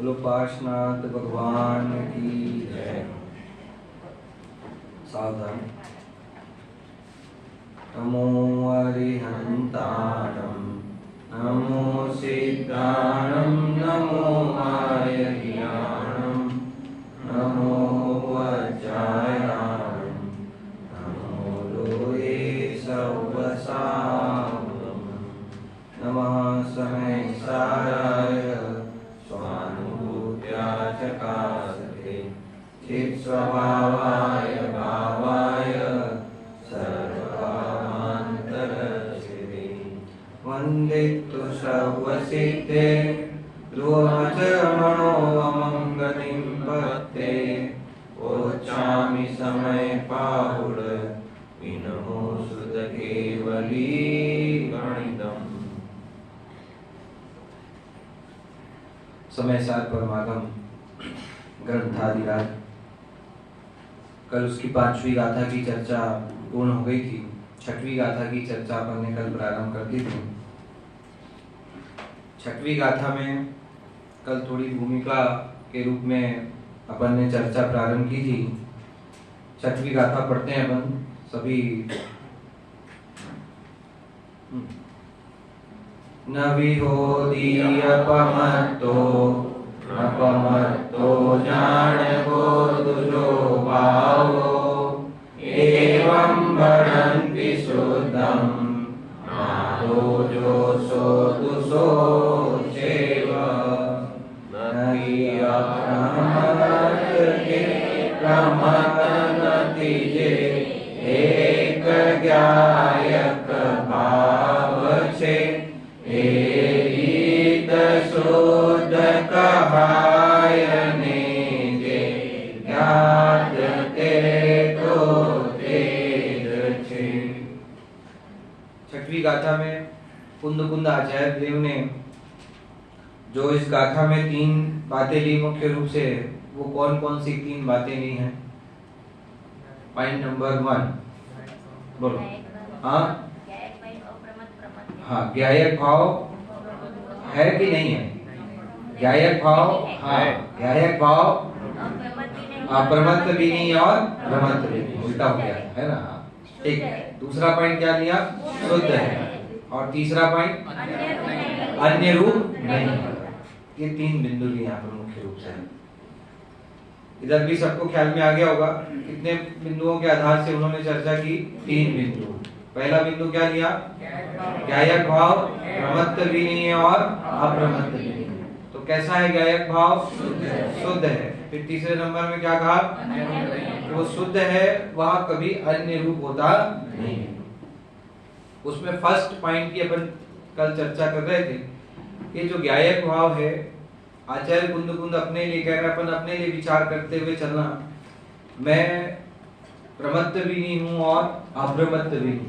बोलो पार्श्वनाथ भगवान की जय। सावधान। नमो अरिहंताणं नमो सिद्धाणं नमो मायज्ञानं नमो वज्रायाणं नमो लोहे सवसावं नमः समयसाराय स्वानुभूत्या चकासते चित्स्वभावाय भावाय सर्वभावान्तरचिते वन्दे तु सर्वसिद्धे ध्रुवचरणो अमङ्गतिं पत्ते ओच्छामि समय पाहुड विनमो सुध केवली गणितम्। समय सार परमागम ग्रंथादिराज। कल उसकी 5वीं गाथा की चर्चा पूर्ण हो गई थी। 6वीं गाथा की चर्चा अपन ने कल प्रारंभ कर दी थी। 6वीं गाथा में कल थोड़ी भूमिका के रूप में अपन ने चर्चा प्रारंभ की थी। 6वीं गाथा पढ़ते हैं अपन सभी। न विहोदीयपमत्तो अपमत्तो जानको दुजो भावो एवं भणन्ति शुद्धं नादो जो सो दुसो चैव नहि अप्रमत्त के प्रमत्तनति जे एक ज्ञायक भाव छे एहित शुद्ध कहायने जे ज्ञात ते तो तेज छे। 6वीं गाथा में कुंद आचार्य देव ने जो इस गाथा में 3 बातें ली मुख्य रूप से, वो कौन कौन सी 3 बातें ली हैं? पॉइंट नंबर 1 बोलो। हाँ हाँ, ज्ञायक भाव है कि नहीं है? ज्ञायक भाव, हाँ ज्ञायक भाव अप्रमत्त भी नहीं और प्रमत्त भी नहीं, उल्टा हो गया है ना। ठीक है। दूसरा पॉइंट क्या लिया? शुद्ध है। और तीसरा पॉइंट अन्य रूप नहीं। ये 3 बिंदु लिए यहाँ पर मुख्य रूप से। इधर भी सबको ख्याल में आ गया होगा कितने बिंदुओं के आधार से उन्होंने चर्चा की? 3 बिंदु। पहला बिंदु क्या लिया? ज्ञायक भाव प्रमत्त भी नहीं है और अप्रमत्त भी नहीं है। तो कैसा है ज्ञायक भाव? शुद्ध है। फिर तीसरे नंबर में क्या कहा? कि वो शुद्ध है, वह कभी अन्य रूप होता नहीं है। उसमें फर्स्ट पॉइंट की अपन कल चर्चा कर रहे थे। ये जो ज्ञायक भाव है, आचार्य कुंद अपने लिए कह रहे हैं, अपन अपने लिए विचार करते हुए चलना। मैं प्रमत्त भी नहीं हूं और अप्रमत्त भी नहीं हूं।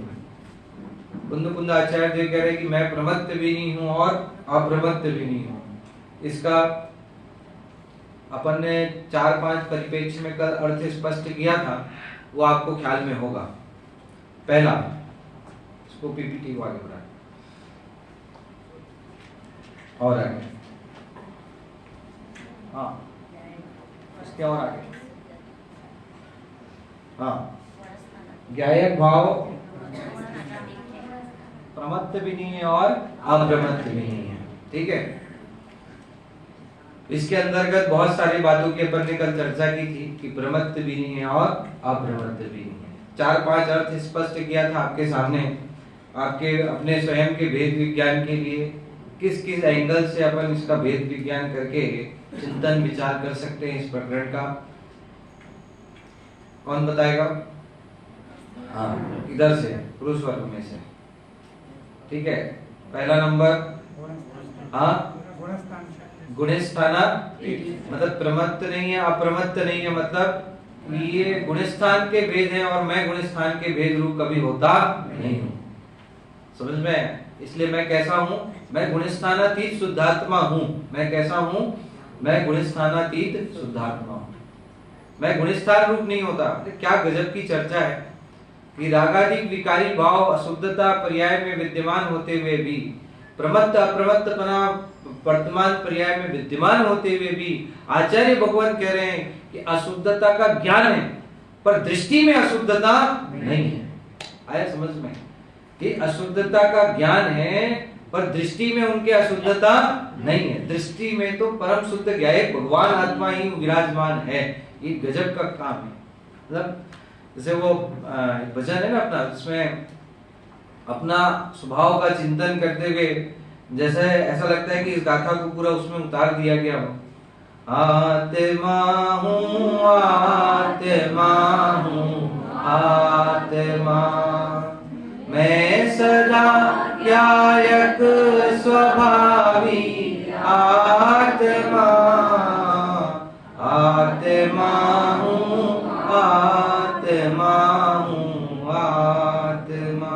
कुंद आचार्य जी कह रहे हैं कि मैं प्रमत्त भी नहीं हूं और अप्रमत्त भी नहीं हूं। इसका अपन ने 4-5 परिपेक्ष में कल अर्थ स्पष्ट किया था, वो आपको ख्याल में होगा। पहला, इसको पीपीटी को आगे बढ़ाएं और आगे, हाँ इसके और आगे। हाँ, ज्ञायक भाव प्रमत्त भी नहीं है और अप्रमत्त भी नहीं है। ठीक है। इसके अंतर्गत बहुत सारी बातों की अपन ने कल चर्चा की थी कि प्रमत्त भी नहीं है और अप्रमत्त भी नहीं है। 4-5 अर्थ स्पष्ट किया था आपके सामने, आपके अपने स्वयं के भेद विज्ञान के लिए किस किस एंगल से अपन इसका भेद विज्ञान करके चिंतन विचार कर सकते हैं इस प्रकरण का। कौन बताएगा? हाँ, इधर से, पुरुष वर्ग में से। ठीक है। पहला नंबर, हाँ गुणस्थाना, मतलब प्रमत्त नहीं है अप्रमत्त नहीं है, मतलब ये गुणस्थान के भेद हैं और मैं गुणस्थान के भेद रूप कभी होता नहीं हूँ। समझ में? इसलिए मैं कैसा हूँ? मैं गुणस्थानातीत शुद्धात्मा हूँ। मैं कैसा हूँ? मैं गुणस्थानातीत शुद्धात्मा हूँ। मैं गुणस्थान रूप नहीं होता। क्या गजब की चर्चा है कि रागादि विकारी भाव अशुद्धता पर्याय में विद्यमान होते हुए भी प्रमत्त अप्रमत्तपना वर्तमान पर्याय में विद्यमान होते हुए भी आचार्य भगवान कह रहे हैं कि अशुद्धता का ज्ञान है पर दृष्टि में अशुद्धता नहीं है। आया समझ में कि अशुद्धता का ज्ञान है पर दृष्टि में उनके अशुद्धता नहीं है। दृष्टि में तो परम शुद्ध ज्ञायक भगवान आत्मा ही विराजमान है। ये गजब का काम है। मतलब जैसे वो भजन है ना अपना, जिसमें अपना स्वभाव का चिंतन करते हुए जैसे ऐसा लगता है कि इस गाथा को पूरा उसमें उतार दिया गया हो। आत्मा हूँ आत्मा हूँ आत्मा, मैं सदा ज्ञायक स्वभावी आत्मा, आत्मा हूँ आत्मा हूँ आत्मा।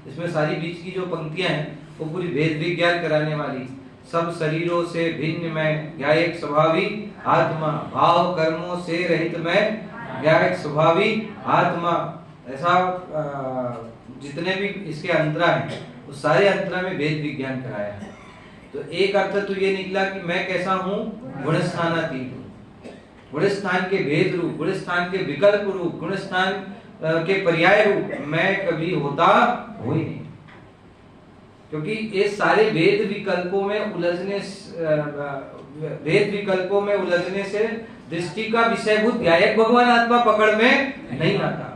इसमें सारी बीच की जो पंक्तियां हैं वो पूरी वेद विज्ञान कराने वाली। सब शरीरों से भिन्न मैं ज्ञायक स्वभावी आत्मा, भाव कर्मों से रहित मैं ज्ञायक स्वभावी आत्मा। ऐसा जितने भी इसके अंतरा हैं उस सारे अंतरा में वेद विज्ञान कराया है। तो एक अर्थ तो ये निकला कि मैं कैसा हूँ, गुणस्थानातीत हूँ, गुणस्थान के भेद रूप, गुणस्थान के विकल्प रूप, गुणस्थान के पर्याय रूप मैं कभी होता हो ही नहीं। क्योंकि ये सारे वेद विकल्पों में उलझने से दृष्टि का विषयभूत ज्ञायक भगवान आत्मा पकड़ में नहीं आता।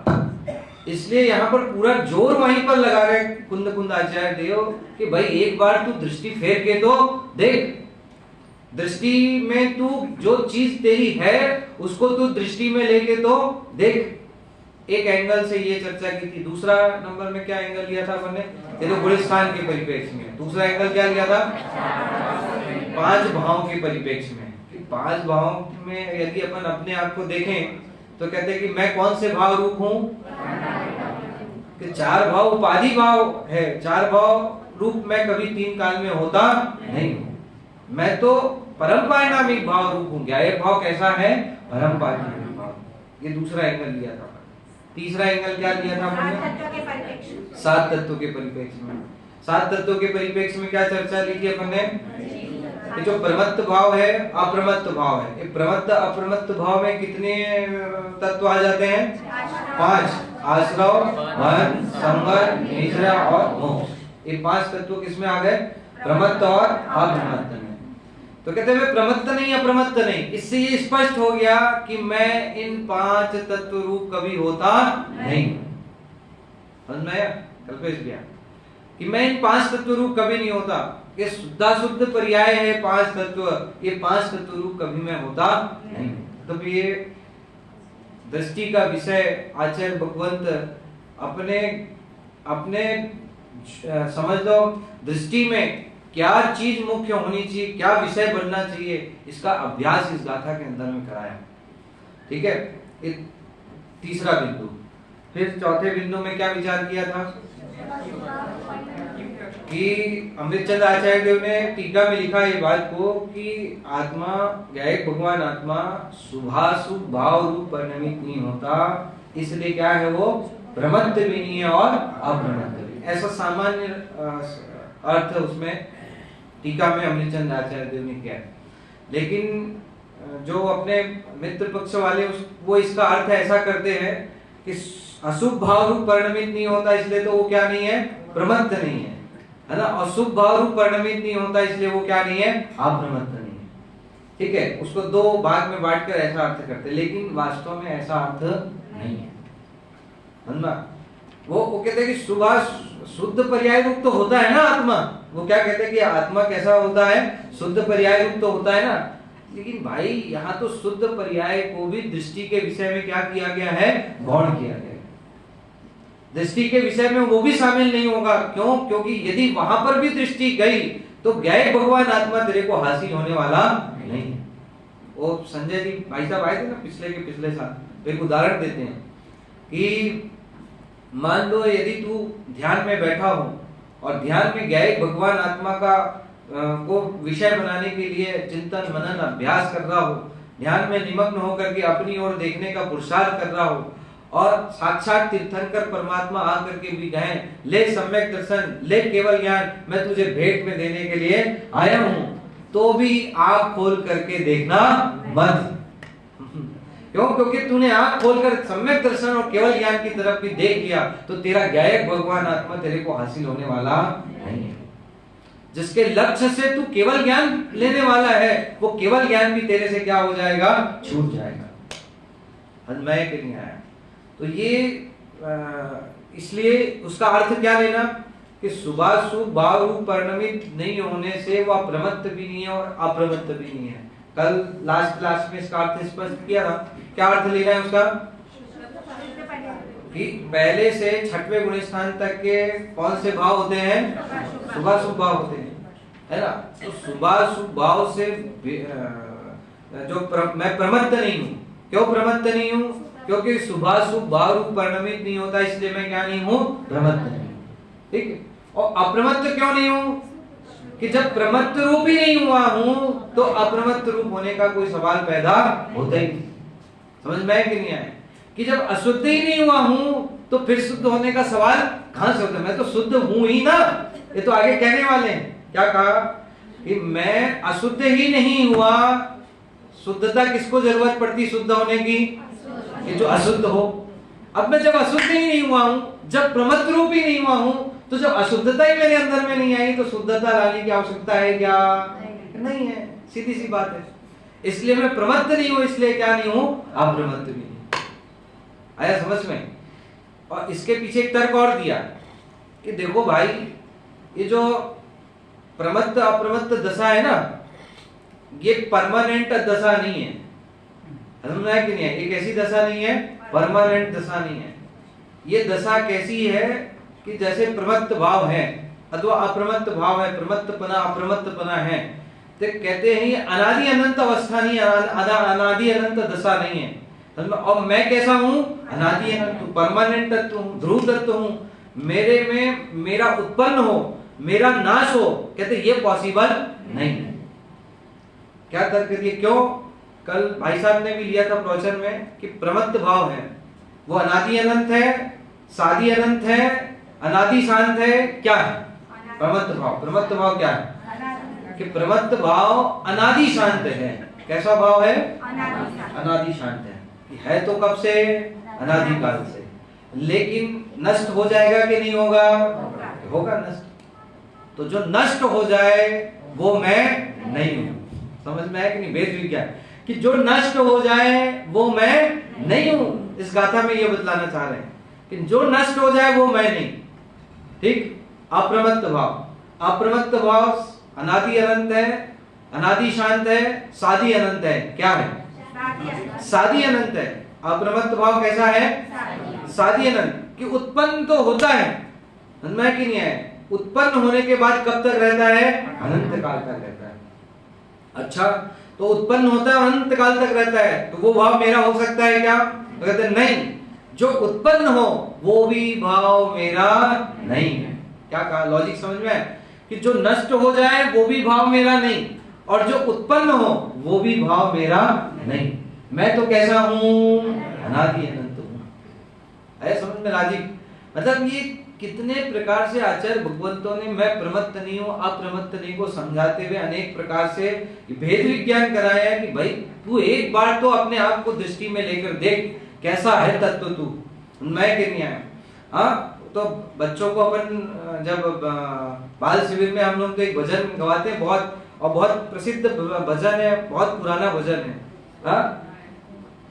इसलिए यहाँ पर पूरा जोर वहीं पर लगा रहे कुंद कुंद आचार्य देव कि भाई एक बार तू दृष्टि फेर के तो देख, दृष्टि में तू जो चीज तेरी है उसको तू दृष्टि में लेके तो देख। एक एंगल से ये चर्चा की थी। दूसरा नंबर में क्या एंगल लिया था अपन ने, ये तो गुणस्थान के परिप्रेक्ष्य में। दूसरा एंगल क्या लिया था, पांच भावों के परिप्रेक्ष्य में। पांच भावों में यदि अपन अपने आप को देखें तो कहते हैं कि मैं कौन से भाव रूप हूँ, कि चार भाव उपाधि भाव है, चार भाव रूप मैं कभी तीन काल में होता नहीं हूँ। मैं तो परम पारिणामिक भाव रूप हूँ। ज्ञायक भाव कैसा है, परम पारिणामिक भाव। ये दूसरा एंगल लिया था। तीसरा एंगल क्या लिया था हमने, सात तत्वों के परिप्रेक्ष्य में। सात तत्वों के परिप्रेक्ष्य में क्या चर्चा ली थी अपन ने, ये जो प्रमत्त भाव है अप्रमत्त भाव है, ये प्रमत्त अप्रमत्त भाव में कितने तत्व आ जाते हैं, पांच, आश्रव, बंध, संवर, निद्रा और मोक्ष। ये पांच तत्व किसमें आ गए, प्रमत्त और अप्रमत्त में। तो कहते हैं मैं प्रमत्त नहीं अप्रमत्त नहीं। इससे ये स्पष्ट हो गया कि मैं इन पांच तत्व रूप कभी होता नहीं। समझ में आया कल्पेश भैया कि मैं इन पांच तत्व रूप कभी नहीं होता। ये शुद्धाशुद्ध पर्याय है पांच तत्व, ये पांच तत्व रूप कभी मैं होता नहीं। तो ये दृष्टि का विषय आचार्य भगवंत अपने अपने समझ लो दृष्टि में क्या चीज मुख्य होनी चाहिए, क्या विषय बनना चाहिए, इसका अभ्यास इस गाथा के अंदर में कराया। ठीक है, ये तीसरा बिंदु। फिर चौथे बिंदु में क्या विचार किया था कि अमृतचंद आचार्य देव ने टीका में लिखा ये बात को कि आत्मा ज्ञायक भगवान आत्मा शुभाशुभ भाव रूप परिणमित नहीं होता, इसलिए क्या है वो प्रमत्त भी नहीं है और अप्रमत्त भी। ऐसा सामान्य अर्थ उसमें टीका में अमृतचंद आचार्य देव ने किया। लेकिन जो अपने मित्र पक्ष वाले वो इसका अर्थ ऐसा करते हैं कि अशुभ भाव रूप परिणमित नहीं होता इसलिए तो वो क्या नहीं है, प्रमत्त नहीं है ना। अशुभ भाव रूप परिणमित नहीं होता इसलिए वो क्या नहीं है, अप्रमत्त नहीं है। ठीक है, उसको दो भाग में बांटकर ऐसा अर्थ करते, लेकिन वास्तव में ऐसा अर्थ नहीं है। वो कहते हैं कि शुद्ध पर्याय रूप तो होता है ना आत्मा। वो क्या कहते हैं कि आत्मा कैसा होता है, शुद्ध पर्याय रूप तो होता है ना। लेकिन भाई यहाँ तो शुद्ध पर्याय को भी दृष्टि के विषय में क्या किया गया है, गौण किया गया है। दृष्टि के विषय में वो भी शामिल नहीं होगा। क्यों? क्योंकि यदि वहां पर भी दृष्टि गई तो ज्ञायक भगवान आत्मा तेरे को हासिल होने वाला नहीं है। वो संजय जी भाई साहब आए थे ना पिछले साल, तो एक उदाहरण देते हैं कि मान लो यदि तू ध्यान में बैठा हो और ध्यान में ज्ञायक भगवान आत्मा का को विषय बनाने के लिए चिंतन मनन अभ्यास कर रहा हो, ध्यान में निमग्न होकर के अपनी ओर देखने का पुरुषार्थ कर रहा हो, और साक्षात तीर्थंकर परमात्मा आकर के भी कहें ले सम्यक दर्शन, ले केवल ज्ञान, मैं तुझे भेंट में देने के लिए आया हूं, तो भी आंख खोल करके देखना मत। क्यों? क्योंकि तूने आंख खोलकर सम्यक दर्शन और केवल ज्ञान की तरफ भी देख लिया तो तेरा ज्ञायक भगवान आत्मा तेरे को हासिल होने वाला नहीं है। जिसके लक्ष्य से तू केवल ज्ञान लेने वाला है, वो केवल ज्ञान भी तेरे से क्या हो जाएगा? छूट जाएगा। मैं के नहीं आया तो ये इसलिए उसका अर्थ क्या लेना कि सुभाषु भाव परिणमित नहीं होने से वह प्रमत्त भी नहीं है और अप्रमत्त भी नहीं है। कल लास्ट क्लास में इसका अर्थ स्पष्ट किया था। क्या अर्थ लेना है उसका? कि पहले से छठवें गुण स्थान तक के कौन से भाव होते हैं? शुभाशुभ भाव होते हैं, है ना। तो शुभाशुभ भाव से मैं प्रमत्त नहीं हूँ। क्यों प्रमत्त नहीं हूँ? क्योंकि शुभाशुभ भाव रूप परिणमित नहीं होता, इसलिए मैं क्या नहीं हूँ? प्रमत्त नहीं हूँ। ठीक है। और अप्रमत्त क्यों नहीं हूँ? कि जब प्रमत्त रूप ही नहीं हुआ हूं तो अप्रमत्त रूप होने का कोई सवाल पैदा होता ही नहीं। समझ में कि नहीं आया? कि जब अशुद्ध ही नहीं हुआ हूं तो फिर शुद्ध होने का सवाल कहां से होता है? मैं तो शुद्ध हूं ही ना। ये तो आगे कहने वाले हैं। क्या कहा? कि मैं अशुद्ध ही नहीं हुआ। शुद्धता किसको जरूरत पड़ती शुद्ध होने की? कि जो अशुद्ध हो। अब मैं जब अशुद्ध ही नहीं हुआ हूं, जब प्रमत्त रूप ही नहीं हुआ हूं, तो जब अशुद्धता ही मेरे अंदर में नहीं आई तो शुद्धता लाने की आवश्यकता है क्या? नहीं है। सीधी सी बात है। इसलिए मैं प्रमत्त नहीं हूं, इसलिए क्या नहीं हूं? अप्रमत्त भी नहीं। आया समझ में? और इसके पीछे एक तर्क और दिया कि देखो भाई, ये जो प्रमत्त अप्रमत्त दशा है ना, ये परमानेंट दशा नहीं है। समझ में कि नहीं है? एक ऐसी दशा नहीं है, परमानेंट दशा नहीं है। ये दशा कैसी है कि जैसे प्रमत्त भाव है अथवा अप्रमत्त भाव है, प्रमत्तपना अप्रमत्तपना है, तो कहते हैं ये अनादि अनंत अवस्था नहीं, अनादि अनंत दशा नहीं है। और मैं कैसा हूं? अनादि अनंत, परमानेंट तत्व हूं, ध्रुव तत्व हूं। मेरे में मेरा उत्पन्न हो, मेरा नाश हो, कहते ये पॉसिबल नहीं है। क्या तर्क दिए? क्यों? कल भाई साहब ने भी लिया था प्रवचन में कि प्रमत्त भाव है वो अनादि अनंत है, सादि अनंत है, अनादि शांत है। क्या है? प्रमत्त भाव। प्रमत्त भाव क्या है? कि प्रमत्त भाव अनादि शांत है। कैसा भाव है? अनादि शांत है तो कब से? अनादि काल से। लेकिन नष्ट हो जाएगा कि नहीं होगा? होगा नष्ट। तो जो नष्ट हो जाए वो मैं नहीं हूं। समझ में आया कि नहीं? वेद विज्ञान कि जो नष्ट हो जाए वो मैं नहीं हूं। इस गाथा में ये बतलाना चाह रहे हैं कि जो नष्ट हो जाए वो मैं नहीं। ठीक। अप्रमत्त भाव। अप्रमत्त भाव अनादि अनंत है, अनादि शांत है, सादि अनंत है। क्या है? सादि अनंत है। अप्रमत्त भाव कैसा है? सादि अनंत। कि उत्पन्न तो होता है, समझ में कि नहीं है? उत्पन्न होने के बाद कब तक रहता है? अनंत काल तक रहता है। अच्छा, तो उत्पन्न होता है अनंत काल तक रहता है, तो वो भाव मेरा हो सकता है क्या? तो कहते हैं नहीं, जो उत्पन्न हो वो भी भाव मेरा नहीं है। क्या कहा? लॉजिक समझ में? कि जो नष्ट हो जाए वो भी भाव मेरा नहीं, और जो उत्पन्न हो वो भी भाव मेरा नहीं। मैं तो कैसा हूं? अनादि अनंत हूं। ऐसा समझ में लॉजिक? मतलब ये कितने प्रकार से आचार्य भगवंतों ने मैं प्रमत्त नहीं हूं, अप्रमत्त नहीं को समझाते हुए अनेक प्रकार से भेद विज्ञान कराया है कि भाई तू एक बार तो अपने आप को दृष्टि में लेकर देख, कैसा है तत्व तू। मैं के नहीं आया। हाँ, तो बच्चों को अपन जब बाल शिविर में हम लोग तो एक भजन गवाते हैं, बहुत प्रसिद्ध भजन है, बहुत पुराना भजन है। हाँ,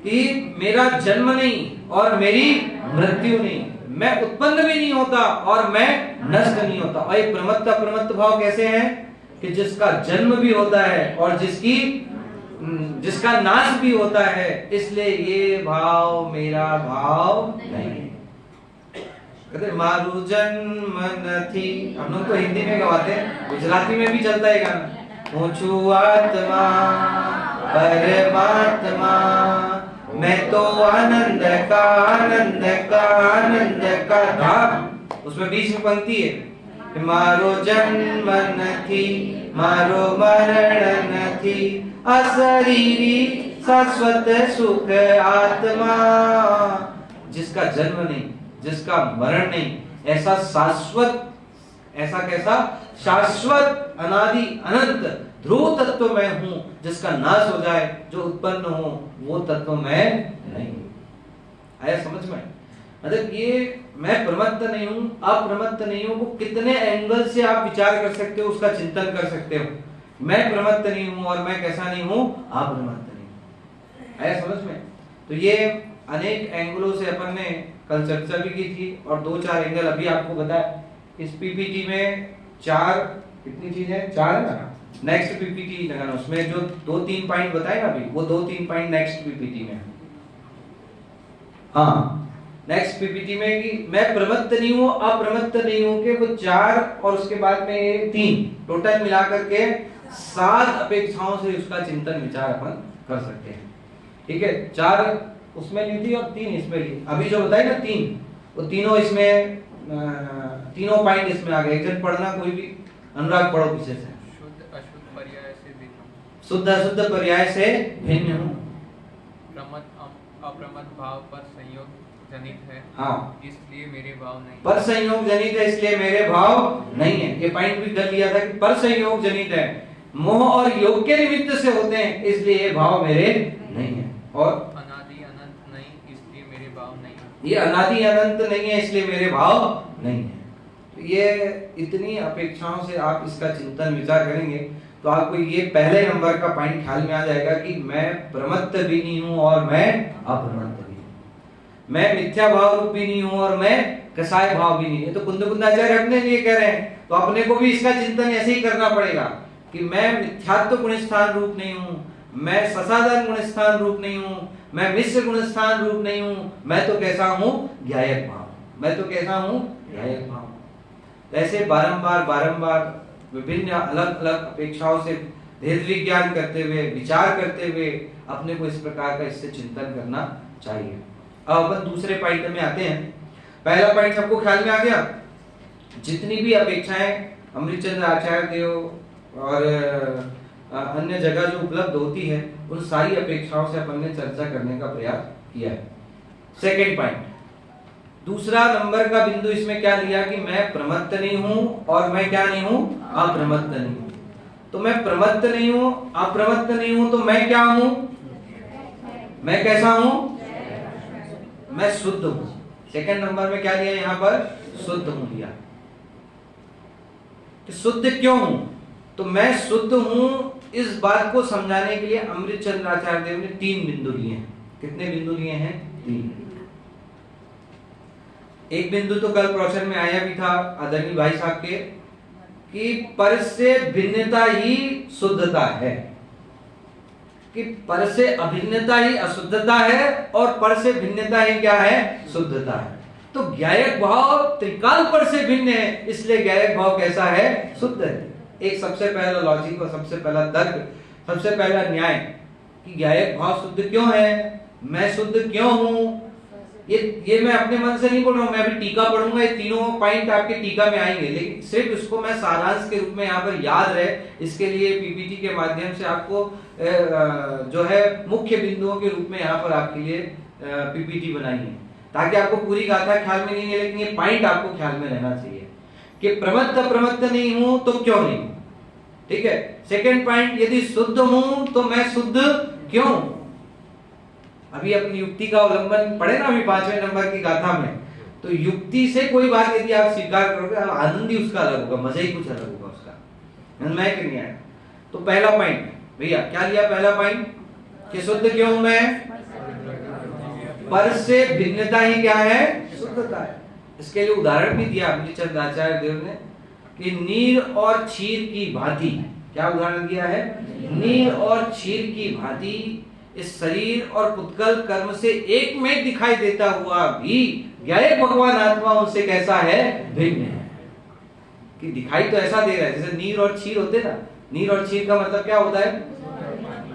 कि मेरा जन्म नहीं और मेरी मृत्यु नहीं, मैं उत्पन्न भी नहीं होता और मैं नष्ट नहीं होता। और ये प्रमत्त अप्रमत्त भाव कैसे हैं? कि जिसका जन्म भी होता है और जिसका नाश भी होता है, इसलिए ये भाव मेरा भाव नहीं है। कहते मारू जन्म नथी, हम लोग तो हिंदी में गवाते हैं, गुजराती में भी चलता है गाना। ऊंचू आत्मा परमात्मा, मैं तो आनंद का आनंद का आनंद का था। उसमें बीच में पंक्ति है, मारो जन्म नथी मारो मरण नथी, अशरीरी शाश्वत सुख आत्मा, जिसका जन्म नहीं, जिसका मरण नहीं, ऐसा शाश्वत, ऐसा कैसा शाश्वत अनादि अनंत ध्रुव तत्व मैं हूं, जिसका नाश हो जाए, जो उत्पन्न हो, वो तत्व मैं नहीं हूं। आया समझ में? मतलब ये मैं प्रमत्त नहीं हूं, अप्रमत्त नहीं हूं, वो कितने एंगल से आप विचार कर सकते हो, उसका चिंतन कर सकते हो। मैं प्रमत्त नहीं हूं और मैं कैसा नहीं हूं, अप्रमत्त नहीं हूं। आया समझ में? तो ये अनेक एंगलों से अपन ने कल चर्चा भी की थी और 2-4 एंगल अभी आपको बताया। इस पीपीटी में 4 कितनी चीजें, 4 है ना। नेक्स्ट पीपीटी लगाना, उसमें जो 2-3 पॉइंट बताए ना अभी, वो 2-3 पॉइंट नेक्स्ट पीपीटी में। हाँ, नेक्स्ट पीपीटी में कि मैं प्रमत्त नहीं हूं, अप्रमत्त नहीं हूं के वो 4 और उसके बाद में 3 टोटल मिलाकर के 7 अपेक्षाओं से उसका चिंतन विचार अपन कर सकते हैं। ठीक है, 4 उसमें ली थी और 3 इसमें ली। अभी जो बताई ना 3, वो तीनों इसमें तीनों पॉइंट इसमें आ गए। एक जन पढ़ना, कोई भी, अनुराग पढ़ो पीछे से। शुद्ध अशुद्ध पर्याय से भिन्न, शुद्ध अशुद्ध पर्याय से भिन्न हूं, अप्रमत्त भाव पर संयोग जनित है, हाँ, इसलिए मेरे भाव नहीं। पर संयोग जनित है, इसलिए मेरे भाव नहीं है। ये पॉइंट भी कर लिया था कि पर संयोग जनित है, मोह और योग के निमित्त से होते हैं, इसलिए ये भाव मेरे नहीं है। और अनादि अनंत नहीं, इसलिए मेरे भाव नहीं। ये अनादि अनंत नहीं है, इसलिए मेरे भाव नहीं है। तो ये इतनी अपेक्षाओं से आप इसका चिंतन विचार करेंगे तो आपको ये पहले नंबर का पॉइंट ख्याल में आ जाएगा कि मैं प्रमत्त भी नहीं हूं और मैं अप्रमत्त भी नहीं। मैं मिथ्या भाव रूप भी नहीं हूं और मैं कसाय भाव भी नहीं है। तो कुंदकुंदाचार्य अपने लिए कह रहे हैं, तो अपने को भी इसका चिंतन ऐसे ही करना पड़ेगा कि मैं मिथ्यात्व गुणस्थान रूप नहीं हूं, मैं ससाधन गुणस्थान रूप नहीं हूं, मैं मिश्र गुणस्थान रूप नहीं हूं, मैं तो कैसा हूं, ज्ञायक भाव। मैं तो कैसा हूं, ज्ञायक भाव। ऐसे बारंबार बारंबार विभिन्न अलग अलग अपेक्षाओं से भेद विज्ञान करते हुए, विचार करते हुए अपने को इस प्रकार का इससे चिंतन करना चाहिए। अब अपन दूसरे पॉइंट में आते हैं। पहला पॉइंट सबको ख्याल में आ गया, जितनी भी अपेक्षाएं अमृतचंद्र आचार्य देव और अन्य जगह जो उपलब्ध होती है, उन सारी अपेक्षाओं से अपन ने चर्चा करने का प्रयास किया है। सेकेंड पॉइंट, दूसरा नंबर का बिंदु इसमें क्या लिया कि मैं प्रमत्त नहीं हूं और मैं क्या नहीं हूं, अप्रमत्त नहीं हूं। तो मैं प्रमत्त नहीं हूं, अप्रमत्त नहीं हूं, तो मैं क्या हूं, मैं कैसा हूं, मैं शुद्ध हूं। सेकंड नंबर में क्या लिया यहां पर, शुद्ध हूं लिया। कि शुद्ध क्यों हूं, तो मैं शुद्ध हूं इस बात को समझाने के लिए अमृतचंद्र आचार्य देव ने 3 बिंदु लिए हैं। कितने बिंदु लिए हैं, 3। एक बिंदु तो कल प्रवचन में आया भी था आदरणीय भाई साहब के, कि पर से भिन्नता ही शुद्धता है, कि पर से अभिन्नता ही अशुद्धता है और पर से भिन्नता ही क्या है, शुद्धता है। तो ज्ञायक भाव त्रिकाल पर से भिन्न है, इसलिए ज्ञायक भाव कैसा है, शुद्ध है। एक सबसे पहला लॉजिक और सबसे पहला तर्क, सबसे पहला न्याय कि ज्ञायक भाव शुद्ध क्यों है, मैं शुद्ध क्यों हूं। ये मैं अपने मन से नहीं बोल रहा हूं, मैं अभी टीका पढ़ूंगा, ये तीनों पॉइंट आपके टीका में आएंगे, लेकिन सिर्फ इसको मैं सारांश के रूप में यहाँ पर याद रहे, इसके लिए पीपीटी के माध्यम से आपको जो है मुख्य बिंदुओं के रूप में यहाँ पर आपके लिए पीपीटी बनाई है, ताकि आपको पूरी गाथा ख्याल में नहीं है, लेकिन ये पॉइंट आपको ख्याल में रहना चाहिए कि प्रमत्त प्रमत्त नहीं हूं तो क्यों नहीं हूं। ठीक है, सेकेंड पॉइंट, यदि शुद्ध हूं तो मैं शुद्ध क्यों। अभी अपनी युक्ति का अवलंबन पढ़े ना अभी 5वें नंबर की गाथा में, तो युक्ति से कोई बात यदि आप स्वीकार करोगे, आनंद ही उसका अलग होगा, मजा ही कुछ अलग होगा उसका। मैं क्यों नहीं आया। तो पहला पॉइंट भैया क्या लिया, पहला पॉइंट कि शुद्ध क्यों मैं, पर से भिन्नता ही क्या है, शुद्धता है। इसके लिए उदाहरण भी दिया अमृतचंद्र आचार्य देव ने कि नीर और क्षीर की भांति, क्या उदाहरण दिया है, नीर और क्षीर की भांति इस शरीर और पुत्कल कर्म से एक में दिखाई देता हुआ भी ज्ञायक भगवान आत्मा उनसे कैसा है, भिन्न है। कि दिखाई तो ऐसा दे रहा है जैसे नीर और क्षीर होते ना, नीर और क्षीर का मतलब क्या होता है,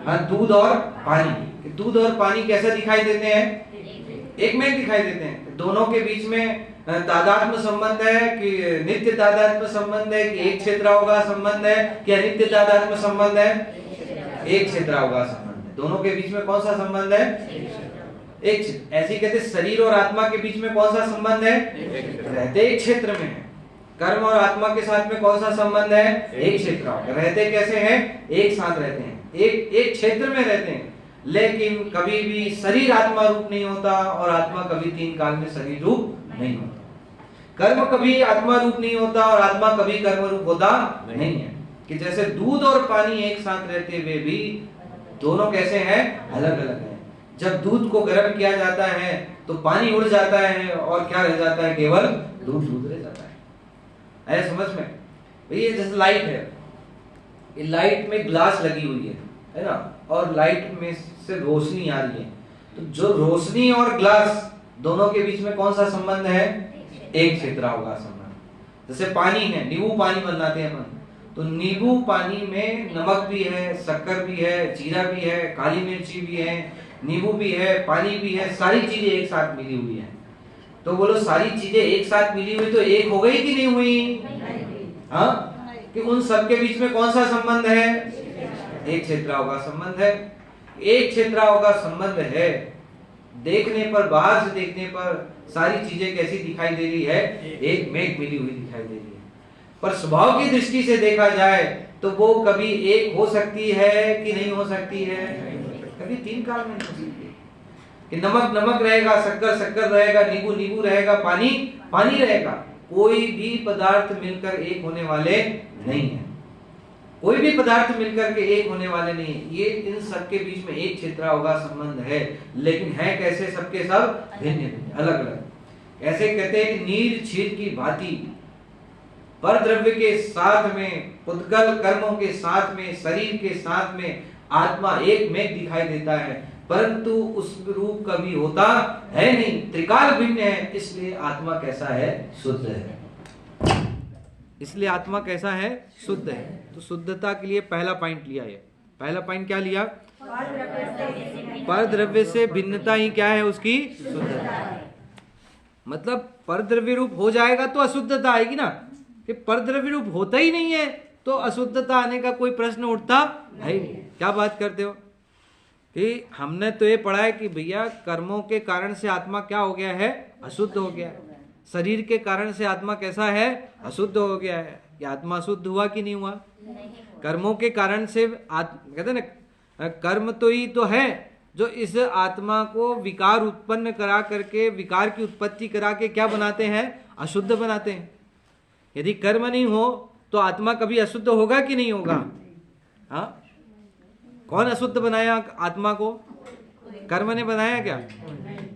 हाँ, दूध और पानी। दूध और पानी कैसे दिखाई देते हैं, एक में दिखाई देते हैं। दोनों के बीच में तादात्म्य संबंध है कि नित्य तादात्म्य संबंध है कि एक क्षेत्रावगाह संबंध है कि अनित्य तादात्म्य संबंध है, एक क्षेत्रावगाह संबंध है। दोनों के बीच में कौन सा संबंध है, एक क्षेत्र। ऐसे ही कहते शरीर और आत्मा के बीच में कौन सा संबंध है? रहते एक क्षेत्र में है। कर्म और आत्मा के साथ में कौन सा संबंध है? एक क्षेत्र। रहते कैसे हैं? एक साथ रहते हैं, एक क्षेत्र में रहते हैं, लेकिन कभी भी शरीर आत्मा रूप नहीं होता और आत्मा कभी तीन काल में शरीर रूप नहीं होता। कर्म कभी आत्मा रूप नहीं होता और आत्मा कभी कर्म रूप होता नहीं है। कि जैसे दूध और पानी एक साथ रहते हुए भी दोनों कैसे हैं? अलग अलग हैं। जब दूध को गर्म किया जाता है तो पानी उड़ जाता है और क्या रह जाता है? केवल दूध दूध रह जाता है। ऐसा समझ में? ये जैसे लाइट है, ये लाइट में ग्लास लगी हुई है ना, और लाइट में से रोशनी आ रही है, तो जो रोशनी और ग्लास दोनों के बीच में कौन सा संबंध है? एक क्षेत्र होगा संबंध। जैसे पानी है, नींबू पानी बनाते हैं अपन, तो नींबू पानी में नमक भी है, शक्कर भी है, जीरा भी है, काली मिर्ची भी है, नींबू भी है, पानी भी है, सारी चीजें एक साथ मिली हुई है। तो बोलो सारी चीजें एक साथ मिली हुई तो एक हो गई कि नहीं हुई? हाँ, कि उन सब के बीच में कौन सा संबंध है? एक क्षेत्राओं का संबंध है। एक क्षेत्राओं का संबंध है। देखने पर, बाहर से देखने पर सारी चीजें कैसी दिखाई दे रही है? एक मेघ मिली हुई दिखाई दे रही है। पर स्वभाव की दृष्टि से देखा जाए तो वो कभी एक हो सकती है कि नहीं हो सकती है? कभी तीन काल में नहीं हो सकती। कि नमक नमक रहेगा, शक्कर शक्कर रहेगा, नींबू नींबू रहेगा, पानी पानी रहेगा। कोई भी पदार्थ मिलकर एक होने वाले नहीं है। कोई भी पदार्थ मिलकर के एक होने वाले नहीं है। ये इन सब के बीच में एक क्षेत्राओं का संबंध है, लेकिन है कैसे? सबके सब भिन्न भिन्न, अलग अलग। ऐसे कहते हैं कि नीर क्षीर की भांति पर द्रव्य के साथ में, पुद्गल कर्मों के साथ में, शरीर के साथ में आत्मा एक मेघ दिखाई देता है, परंतु उस रूप कभी होता है नहीं, त्रिकाल भिन्न है। इसलिए आत्मा कैसा है? शुद्ध है। इसलिए आत्मा कैसा है? शुद्ध है। तो शुद्धता के लिए पहला पॉइंट लिया है। पहला पॉइंट क्या लिया? पर द्रव्य से भिन्नता ही क्या है? उसकी शुद्धता। मतलब पर द्रव्य रूप हो जाएगा तो अशुद्धता आएगी ना। कि पर द्रव्य रूप होता ही नहीं है तो अशुद्धता आने का कोई प्रश्न उठता है नहीं। क्या बात करते हो? कि हमने तो ये पढ़ा है कि भैया कर्मों के कारण से आत्मा क्या हो गया है? अशुद्ध हो गया। शरीर के कारण से आत्मा कैसा है? अशुद्ध हो गया है। ये आत्मा शुद्ध हुआ कि नहीं हुआ? कर्मों के कारण से कहते हैं ना, कर्म तो ही तो है जो इस आत्मा को विकार उत्पन्न करा करके, विकार की उत्पत्ति करा के क्या बनाते हैं? अशुद्ध बनाते हैं। यदि कर्म नहीं हो तो आत्मा कभी अशुद्ध होगा कि नहीं होगा? हाँ, कौन अशुद्ध बनाया आत्मा को? कर्म ने बनाया क्या?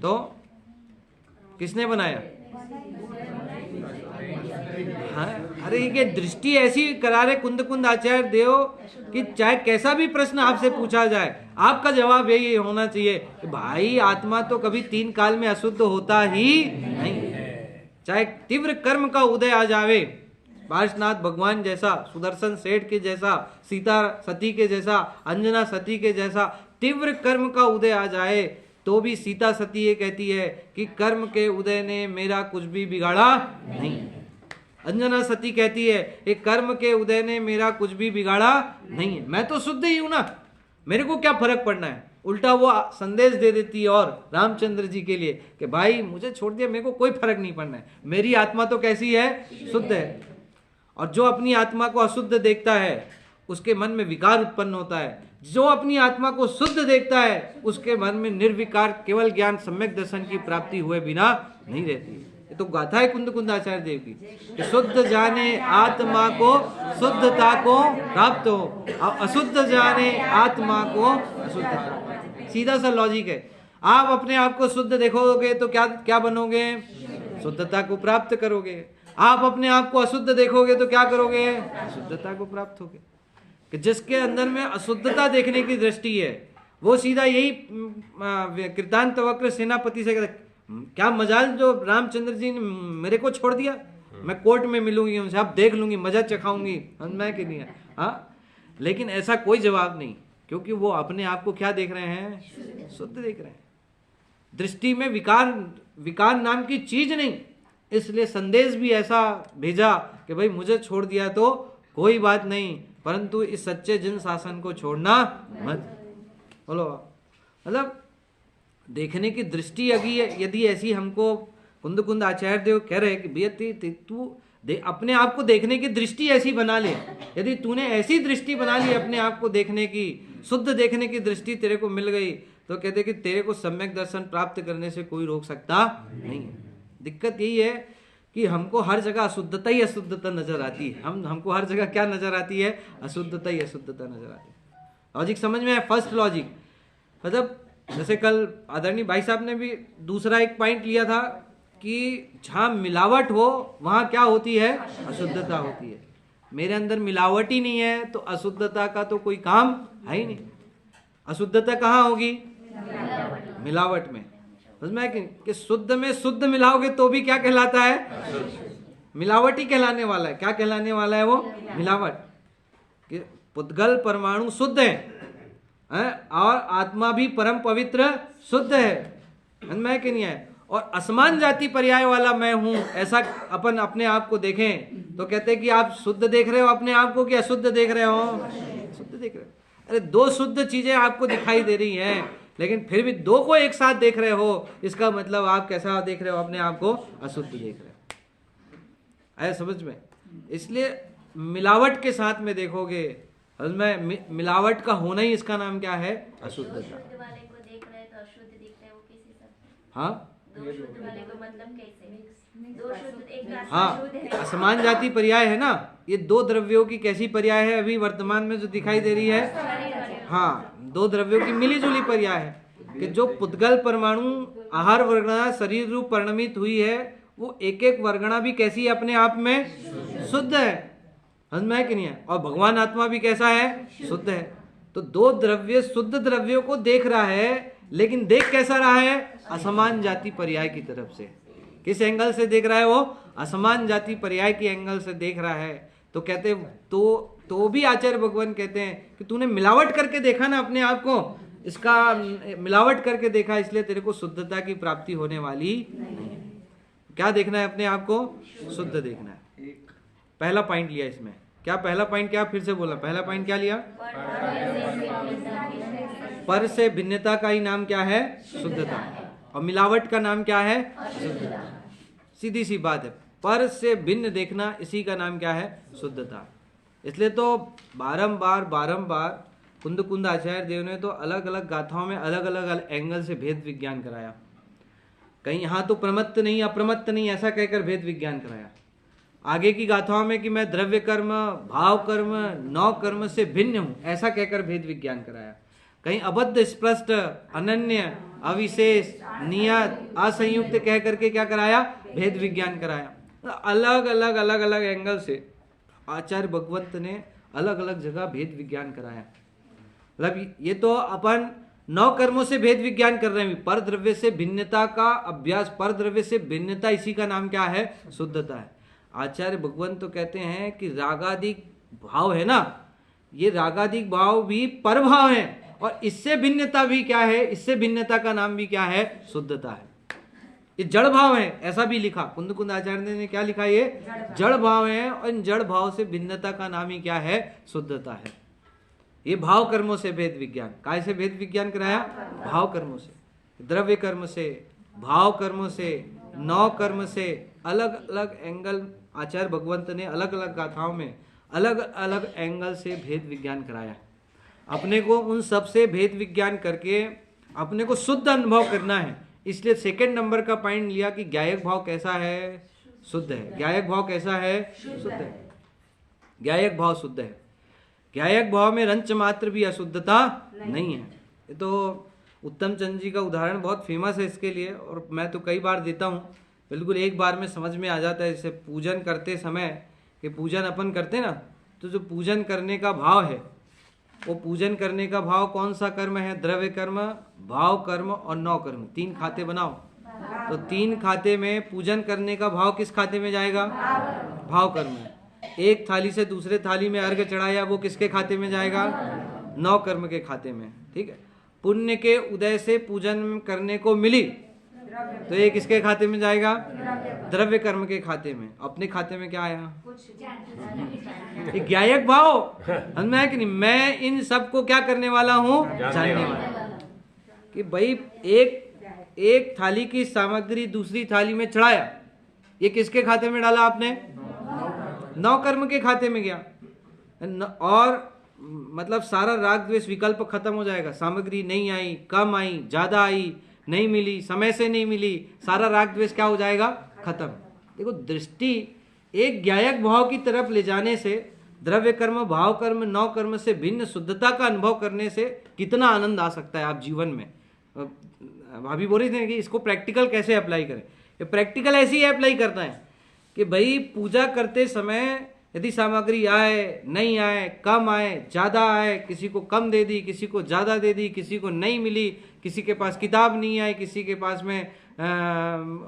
तो किसने बनाया? हाँ, अरे ये दृष्टि ऐसी करा रहे कुंद कुंद आचार्य देव कि चाहे कैसा भी प्रश्न आपसे पूछा जाए, आपका जवाब यही होना चाहिए कि भाई आत्मा तो कभी तीन काल में अशुद्ध होता ही नहीं। चाहे तीव्र कर्म का उदय आ जावे, पार्श्वनाथ भगवान जैसा, सुदर्शन सेठ के जैसा, सीता सती के जैसा, अंजना सती के जैसा तीव्र कर्म का उदय आ जाए, तो भी सीता सती ये कहती है कि कर्म के उदय ने मेरा कुछ भी बिगाड़ा नहीं। अंजना सती कहती है कि कर्म के उदय ने मेरा कुछ भी बिगाड़ा नहीं है, मैं तो शुद्ध ही हूं ना, मेरे को क्या फर्क पड़ना है। उल्टा वो संदेश दे देती है और रामचंद्र जी के लिए कि भाई मुझे छोड़ दिया, मेरे को कोई फर्क नहीं पड़ना है, मेरी आत्मा तो कैसी है? शुद्ध है। और जो अपनी आत्मा को अशुद्ध देखता है उसके मन में विकार उत्पन्न होता है। जो अपनी आत्मा को शुद्ध देखता है उसके मन में निर्विकार केवल ज्ञान सम्यक दर्शन की प्राप्ति हुए बिना नहीं रहती। ये तो गाथा है कुंद कुंद आचार्य देव की कि शुद्ध जाने आत्मा को शुद्धता को प्राप्त हो, और अशुद्ध जाने आत्मा को अशुद्धता। सीधा सा लॉजिक है। आप अपने आप को शुद्ध देखोगे तो क्या क्या बनोगे? शुद्धता को प्राप्त करोगे। आप अपने आप को अशुद्ध देखोगे तो क्या करोगे? अशुद्धता को प्राप्त होगे। कि जिसके अंदर में अशुद्धता देखने की दृष्टि है वो सीधा यही कृतांत वक्र सेनापति से कहते, क्या मजाल जो रामचंद्र जी ने मेरे को छोड़ दिया, मैं कोर्ट में मिलूंगी उनसे, आप देख लूंगी, मजा चखाऊंगी, मैं कि नहीं? हाँ, लेकिन ऐसा कोई जवाब नहीं, क्योंकि वो अपने आप को क्या देख रहे हैं? शुद्ध देख रहे हैं। दृष्टि में विकार नाम की चीज नहीं। इसलिए संदेश भी ऐसा भेजा कि भाई मुझे छोड़ दिया तो कोई बात नहीं, परंतु इस सच्चे जिन शासन को छोड़ना मत। बोलो, मतलब देखने की दृष्टि यदि ऐसी हमको कुंद कुंद आचार्य देव कह रहे कि भैया तू अपने आप को देखने की दृष्टि ऐसी बना ले। यदि तूने ऐसी दृष्टि बना ली अपने आप को देखने की, शुद्ध देखने की दृष्टि तेरे को मिल गई, तो कहते कि तेरे को सम्यक दर्शन प्राप्त करने से कोई रोक सकता नहीं है। दिक्कत यही है कि हमको हर जगह अशुद्धता ही अशुद्धता नजर आती है। हमको हर जगह क्या नजर आती है? अशुद्धता ही अशुद्धता नजर आती है। लॉजिक समझ में है? फर्स्ट लॉजिक मतलब जैसे कल आदरणीय भाई साहब ने भी दूसरा एक पॉइंट लिया था कि जहां मिलावट हो वहां क्या होती है? अशुद्धता होती है। मेरे अंदर मिलावट ही नहीं है तो अशुद्धता का तो कोई काम है ही नहीं। अशुद्धता कहाँ होगी? मिलावट में। समझ कि शुद्ध में शुद्ध मिलाओगे तो भी क्या कहलाता है? मिलावट ही कहलाने वाला है। क्या कहलाने वाला है वो? मिलावट। कि पुद्गल परमाणु शुद्ध है और आत्मा भी परम पवित्र शुद्ध है। मैं कि नहीं है? और असमान जाति पर्याय वाला मैं हूं, ऐसा अपन अपने आप को देखें तो कहते हैं कि आप शुद्ध देख रहे हो अपने आप को कि अशुद्ध देख रहे हो? शुद्ध देख रहे हो। अरे दो शुद्ध चीजें आपको दिखाई दे रही हैं, लेकिन फिर भी दो को एक साथ देख रहे हो, इसका मतलब आप कैसा देख रहे हो? अपने आप को अशुद्ध देख रहे हो। आया समझ में? इसलिए मिलावट के साथ में देखोगे, में मिलावट का होना ही इसका नाम क्या है? अशुद्धता। हाँ हाँ, असमान जाति पर्याय है ना, ये दो द्रव्यों की कैसी पर्याय है अभी वर्तमान में जो दिखाई दे रही है? हाँ, दो द्रव्यों की मिली जुली पर्याय है कि जो पुद्गल परमाणु आहार वर्गणा शरीर रूप परिणमित हुई है, वो एक एक वर्गणा भी कैसी है? अपने आप में शुद्ध है। समझ में है कि नहीं है? और भगवान आत्मा भी कैसा है? शुद्ध है। तो दो द्रव्य शुद्ध द्रव्यों को देख रहा है, लेकिन देख कैसा रहा है? असमान जाति पर्याय की तरफ से। किस एंगल से देख रहा है वो? असमान जाति पर्याय की एंगल से देख रहा है। तो कहते तो भी आचार्य भगवान कहते हैं कि तूने मिलावट करके देखा ना अपने आप को, इसका मिलावट करके देखा, इसलिए तेरे को शुद्धता की प्राप्ति होने वाली नहीं है। क्या देखना है? अपने आप को शुद्ध देखना है। पहला पॉइंट लिया इसमें। क्या पहला पॉइंट? क्या फिर से बोला? पहला पॉइंट क्या लिया? पर से भिन्नता का ही नाम क्या है? शुद्धता। और मिलावट का नाम क्या है? शुद्धता। सीधी सी बात है, पर से भिन्न देखना, इसी का नाम क्या है? शुद्धता। इसलिए तो बारंबार कुंद कुंद आचार्य देव ने तो अलग अलग गाथाओं में अलग अलग एंगल से भेद विज्ञान कराया। कहीं यहाँ तो प्रमत्त नहीं अप्रमत्त नहीं ऐसा कहकर भेद विज्ञान कराया। आगे की गाथाओं में कि मैं द्रव्य कर्म भाव कर्म नौ कर्म से भिन्न हूं, ऐसा कहकर भेद विज्ञान कराया। कहीं अबद्ध स्पष्ट अनन्य अविशेष नियत असंयुक्त कह करके क्या कराया? भेद विज्ञान कराया। अलग अलग एंगल से आचार्य भगवंत ने अलग अलग जगह भेद विज्ञान कराया। मतलब ये तो अपन 9 कर्मों से भेद विज्ञान कर रहे हैं। पर द्रव्य से भिन्नता का अभ्यास, पर द्रव्य से भिन्नता, इसी का नाम क्या है? शुद्धता है। आचार्य भगवंत तो कहते हैं कि रागादिक भाव है ना, ये रागादिक भाव भी पर भाव है, और इससे भिन्नता भी क्या है? इससे भिन्नता का नाम भी क्या है? शुद्धता है। ये जड़ भाव है, ऐसा भी लिखा कुंद कुंद आचार्य ने। क्या लिखा? ये जड़ भाव है, और इन जड़ भाव से भिन्नता का नाम ही क्या है? शुद्धता है। ये भाव कर्मों से भेद विज्ञान, काय से भेद विज्ञान कराया? भाव कर्मों से, द्रव्य कर्म से, भाव कर्म से, 9 कर्म से, अलग अलग एंगल आचार्य भगवंत ने अलग अलग गाथाओं में अलग अलग एंगल से भेद विज्ञान कराया। अपने को उन सब से भेद विज्ञान करके अपने को शुद्ध अनुभव करना है। इसलिए सेकंड नंबर का पॉइंट लिया कि ज्ञायक भाव कैसा है? शुद्ध है। ज्ञायक भाव कैसा है? शुद्ध है। ज्ञायक भाव शुद्ध है। ज्ञायक भाव में रंच मात्र भी अशुद्धता नहीं है। ये तो उत्तम चंद जी का उदाहरण बहुत फेमस है इसके लिए, और मैं तो कई बार देता हूँ। बिल्कुल एक बार में समझ में आ जाता है। जैसे पूजन करते समय कि पूजन अपन करते ना, तो जो पूजन करने का भाव है, वो पूजन करने का भाव कौन सा कर्म है? द्रव्य कर्म, भाव कर्म और 9 कर्म। 3 खाते बनाओ, तो 3 खाते में पूजन करने का भाव किस खाते में जाएगा? भाव कर्म में। एक थाली से दूसरे थाली में अर्घ चढ़ाया, वो किसके खाते में जाएगा? 9 कर्म के खाते में। ठीक है। पुण्य के उदय से पूजन करने को मिली, तो ये किसके खाते में जाएगा? द्रव्य कर्म के खाते में। अपने खाते में क्या आया? ज्ञायक भाव समझ है कि नहीं? मैं इन सब को क्या करने वाला हूँ? जानने वाला। कि भाई एक एक थाली की सामग्री दूसरी थाली में चढ़ाया, ये किसके खाते में डाला आपने? नौ कर्म के खाते में गया। और मतलब सारा राग द्वेष विकल्प खत्म हो जाएगा। सामग्री नहीं आई, कम आई, ज्यादा आई, नहीं मिली, समय से नहीं मिली, सारा राग द्वेष क्या हो जाएगा? खत्म। देखो, दृष्टि एक ज्ञायक भाव की तरफ ले जाने से, द्रव्य कर्म, भाव कर्म, नौ कर्म से भिन्न शुद्धता का अनुभव करने से कितना आनंद आ सकता है आप जीवन में। भाभी बोल रही थी कि इसको प्रैक्टिकल कैसे अप्लाई करें। ये प्रैक्टिकल ऐसे ही अप्लाई करना है कि भाई पूजा करते समय यदि सामग्री आए, नहीं आए, कम आए, ज्यादा आए, किसी को कम दे दी, किसी को ज्यादा दे दी, किसी को नहीं मिली, किसी के पास किताब नहीं आई, किसी के पास में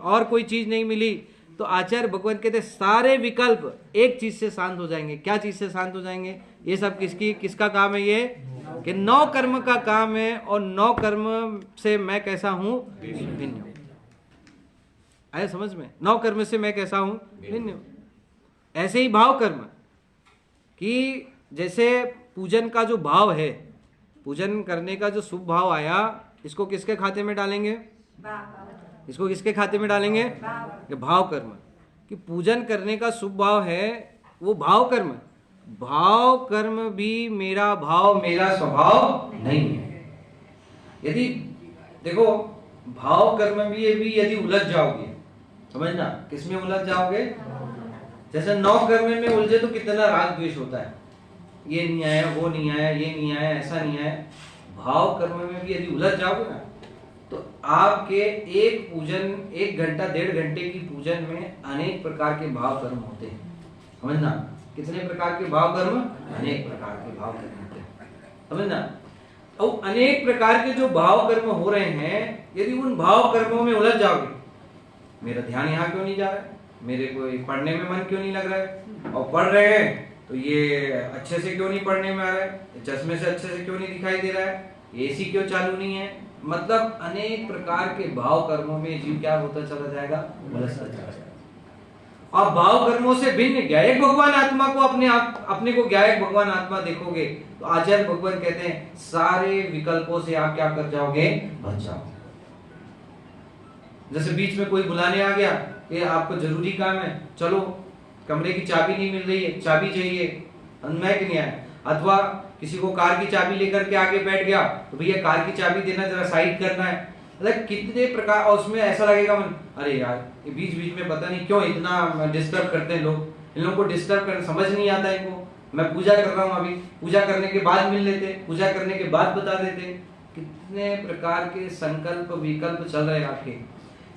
और कोई चीज नहीं मिली, तो आचार्य भगवान कहते सारे विकल्प एक चीज से शांत हो जाएंगे। क्या चीज से शांत हो जाएंगे? ये सब किसका काम है? ये कि नौ कर्म का काम है, और नौ कर्म से मैं कैसा हूं? भिन्न हूं। आया समझ में? नौ कर्म से मैं कैसा हूं? भिन्न हूं। ऐसे ही भाव कर्म कि जैसे पूजन का जो भाव है, पूजन करने का जो शुभ भाव आया, इसको किसके खाते में डालेंगे? इसको किसके खाते में डालेंगे? भाव कर्म। कि पूजन करने का शुभ भाव है वो भाव कर्म। भाव कर्म भी मेरा भाव, मेरा स्वभाव नहीं है। यदि देखो, भाव कर्म भी यदि उलझ जाओगे, समझना, किसमें उलझ जाओगे? जैसे नौ कर्म में उलझे तो कितना राग द्वेष होता है, ये नहीं आया, वो नहीं आया, ये नहीं आया, ऐसा नहीं आया। भाव कर्म में भी यदि उलझ जाओगे ना, तो आपके एक पूजन, 1 घंटा 1.5 घंटे की पूजन में अनेक प्रकार के भाव कर्म होते हैं। समझना, कितने प्रकार के भाव कर्म? अनेक प्रकार के भाव कर्म होते हैं। समझना, और अनेक प्रकार के जो भाव कर्म हो रहे हैं, यदि उन भाव कर्मों में उलझ जाओगे, मेरा ध्यान यहाँ क्यों नहीं जा रहा है, मेरे को पढ़ने में मन क्यों नहीं लग रहा है, और पढ़ रहे हैं तो ये अच्छे से क्यों नहीं पढ़ने में आ रहा है, चश्मे से अच्छे से क्यों नहीं दिखाई दे रहा है, एसी क्यों चालू नहीं है। मतलब अनेक प्रकार के भाव कर्मों में जीव क्या होता चला जाएगा? उलझता चला जाएगा। और भाव कर्मों से भिन्न ज्ञायक भगवान आत्मा को अपने को ज्ञायक भगवान आत्मा देखोगे तो आचार्य भगवान कहते हैं सारे विकल्पों से आप क्या कर जाओगे? बच जाओगे। जैसे बीच में कोई बुलाने आ गया, ये आपको जरूरी काम है, चलो, कमरे की चाबी नहीं मिल रही है, चाबी चाहिए, मैं कि नहीं आया। अथवा किसी को कार की चाबी लेकर के आगे बैठ गया, तो भैया कार की चाबी देना, जरा साइड करना है। मतलब कितने प्रकार, और उसमें ऐसा लगेगा मन, अरे यार ये बीच बीच में पता नहीं क्यों इतना डिस्टर्ब करते हैं लोग, इन लोगों को डिस्टर्ब करना समझ नहीं आता इनको। मैं पूजा कर रहा हूँ, अभी पूजा करने के बाद मिल लेते, पूजा करने के बाद बता देते। कितने प्रकार के संकल्प विकल्प चल रहे हैं आपके।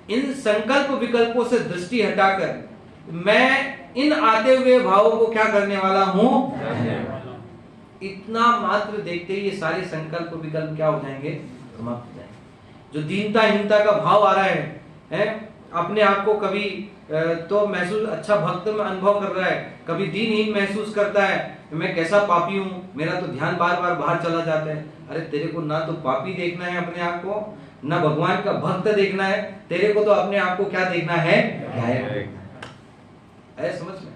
इन संकल्प विकल्पों से दृष्टि हटाकर मैं इन आते हुए भावों को क्या करने वाला हूं? इतना मात्र देखते ही ये सारे संकल्प विकल्प क्या हो जाएंगे? समाप्त हो जाएंगे। जो दीनता का भाव आ रहा है अपने आप को कभी तो महसूस अच्छा भक्त में अनुभव कर रहा है, कभी दीनहीन महसूस करता है, मैं कैसा पापी हूँ, मेरा तो ध्यान बार बार बाहर चला जाता है। अरे तेरे को ना तो पापी देखना है अपने आप को, ना भगवान का भक्त देखना है, तेरे को तो अपने आप को क्या देखना है? है समझ में?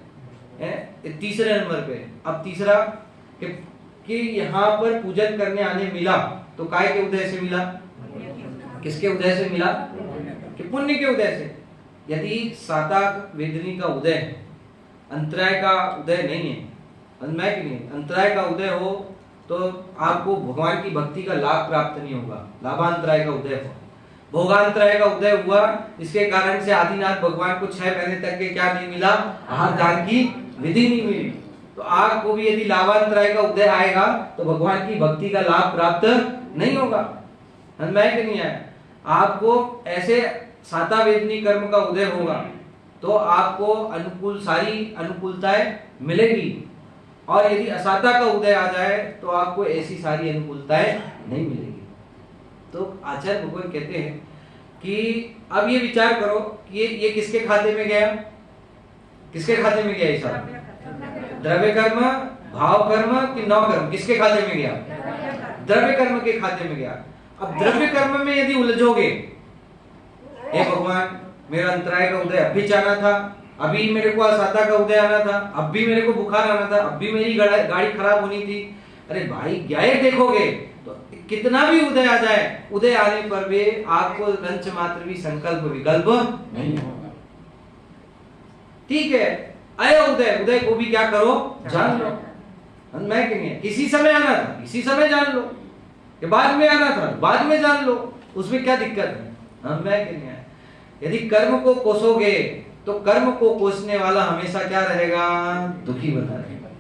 है तीसरे नंबर पे। अब तीसरा कि यहाँ पर पूजन करने आने मिला तो काय के उदय से मिला? किसके उदय से मिला? कि पुण्य के उदय से। यदि सातक वेदनी का उदय है, अंतराय का उदय नहीं है, अंतराय का उदय हो तो आपको भगवान की भक्ति का लाभ प्राप्त नहीं होगा। लाभांतराय का उदय हो, भोगांतराय का उदय हुआ, इसके कारण से आदिनाथ भगवान को 6 महीने तक के क्या नहीं मिला? आहार दान की विधि नहीं मिली। तो आपको भी यदि लाभांतराय का उदय आएगा तो भगवान की भक्ति का लाभ प्राप्त नहीं होगा। मैं कि नहीं आया? आपको ऐसे साता वेदनी कर्म का उदय होगा तो आपको अनुकूल सारी अनुकूलताएं मिलेगी, और यदि असाता का उदय आ जाए तो आपको ऐसी सारी अनुकूलताएं नहीं मिलेगी। तो आचार्य भगवान कहते हैं कि अब ये विचार करो कि ये किसके खाते में गया? किसके खाते में गया? ये सब द्रव्य कर्म, भाव कर्म कि नौ कर्म, किसके खाते में गया? द्रव्य कर्म के खाते में गया। अब द्रव्य कर्म में यदि उलझोगे, हे भगवान मेरा अंतराय का उदय अभी जाना था, अभी मेरे को असाता का उदय आना था, अब भी मेरे को बुखार आना था, अब भी मेरी गाड़ी खराब होनी थी। अरे भाई ज्ञायक देखोगे तो कितना भी उदय आ जाए, उदय आने पर भी आपको रंच मात्र भी संकल्प विकल्प नहीं होगा। ठीक है, आया उदय, उदय को भी क्या करो, जान लो। मैं कहेंगे किसी समय आना था, इसी समय जान लो, कि बाद में आना था, बाद में जान लो, उसमें क्या दिक्कत है। हम मैं कहेंगे यदि कर्म को कोसोगे तो कर्म को कोसने वाला हमेशा क्या रहेगा, दुखी बना रहेगा।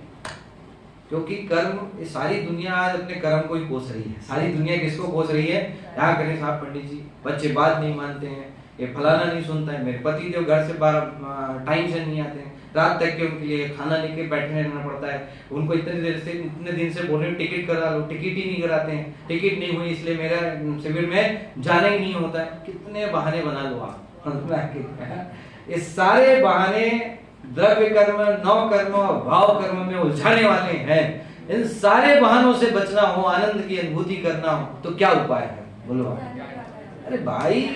क्योंकि कर्म, ये सारी दुनिया आज अपने कर्म को ही कोस रही है। सारी दुनिया किसको कोस रही है, क्या करें साहब पंडित जी, बच्चे बात नहीं मानते हैं, ये फलाना नहीं सुनता है, मेरे पति देव घर से 12 टाइम से नहीं आते हैं, रात तक के उनके लिए खाना लेके बैठने रहना पड़ता है, उनको इतने दिन से बोल रहे हो टिकट करा लो, टिकट ही नहीं कराते हैं, टिकट नहीं हुई इसलिए मेरा शिविर में जाना ही नहीं होता है। कितने बहाने बना लो आप। ये सारे बहाने द्रव्य कर्म, नौ कर्म और भाव कर्म में उलझाने वाले हैं। इन सारे बहानों से बचना हो, आनंद की अनुभूति करना हो, तो क्या उपाय है, बोलो। अरे भाई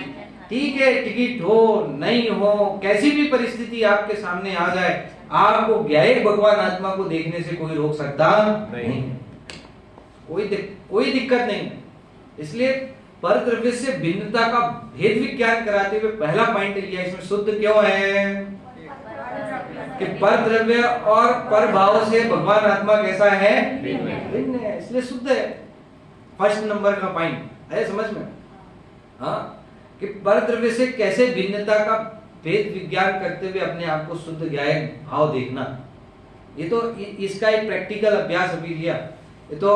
ठीक है, टिकट हो नहीं हो, कैसी भी परिस्थिति आपके सामने आ जाए, आपको ज्ञायक भगवान आत्मा को देखने से कोई रोक सकता नहीं, कोई दिक्कत नहीं है। इसलिए पर द्रव्य से भिन्नता का भेद विज्ञान कराते हुए पहला पॉइंट लिया इसमें, शुद्ध क्यों है कि पर द्रव्य और पर भाव से भगवान आत्मा कैसा है, भिन्न है, इसलिए शुद्ध है। फर्स्ट नंबर का पॉइंट है समझ में, हाँ, कि पर द्रव्य से कैसे भिन्नता का भेद विज्ञान करते हुए अपने आप को शुद्ध ज्ञायक भाव देखना। ये तो इसका एक प्रैक्टिकल अभ्यास अभी लिया। ये तो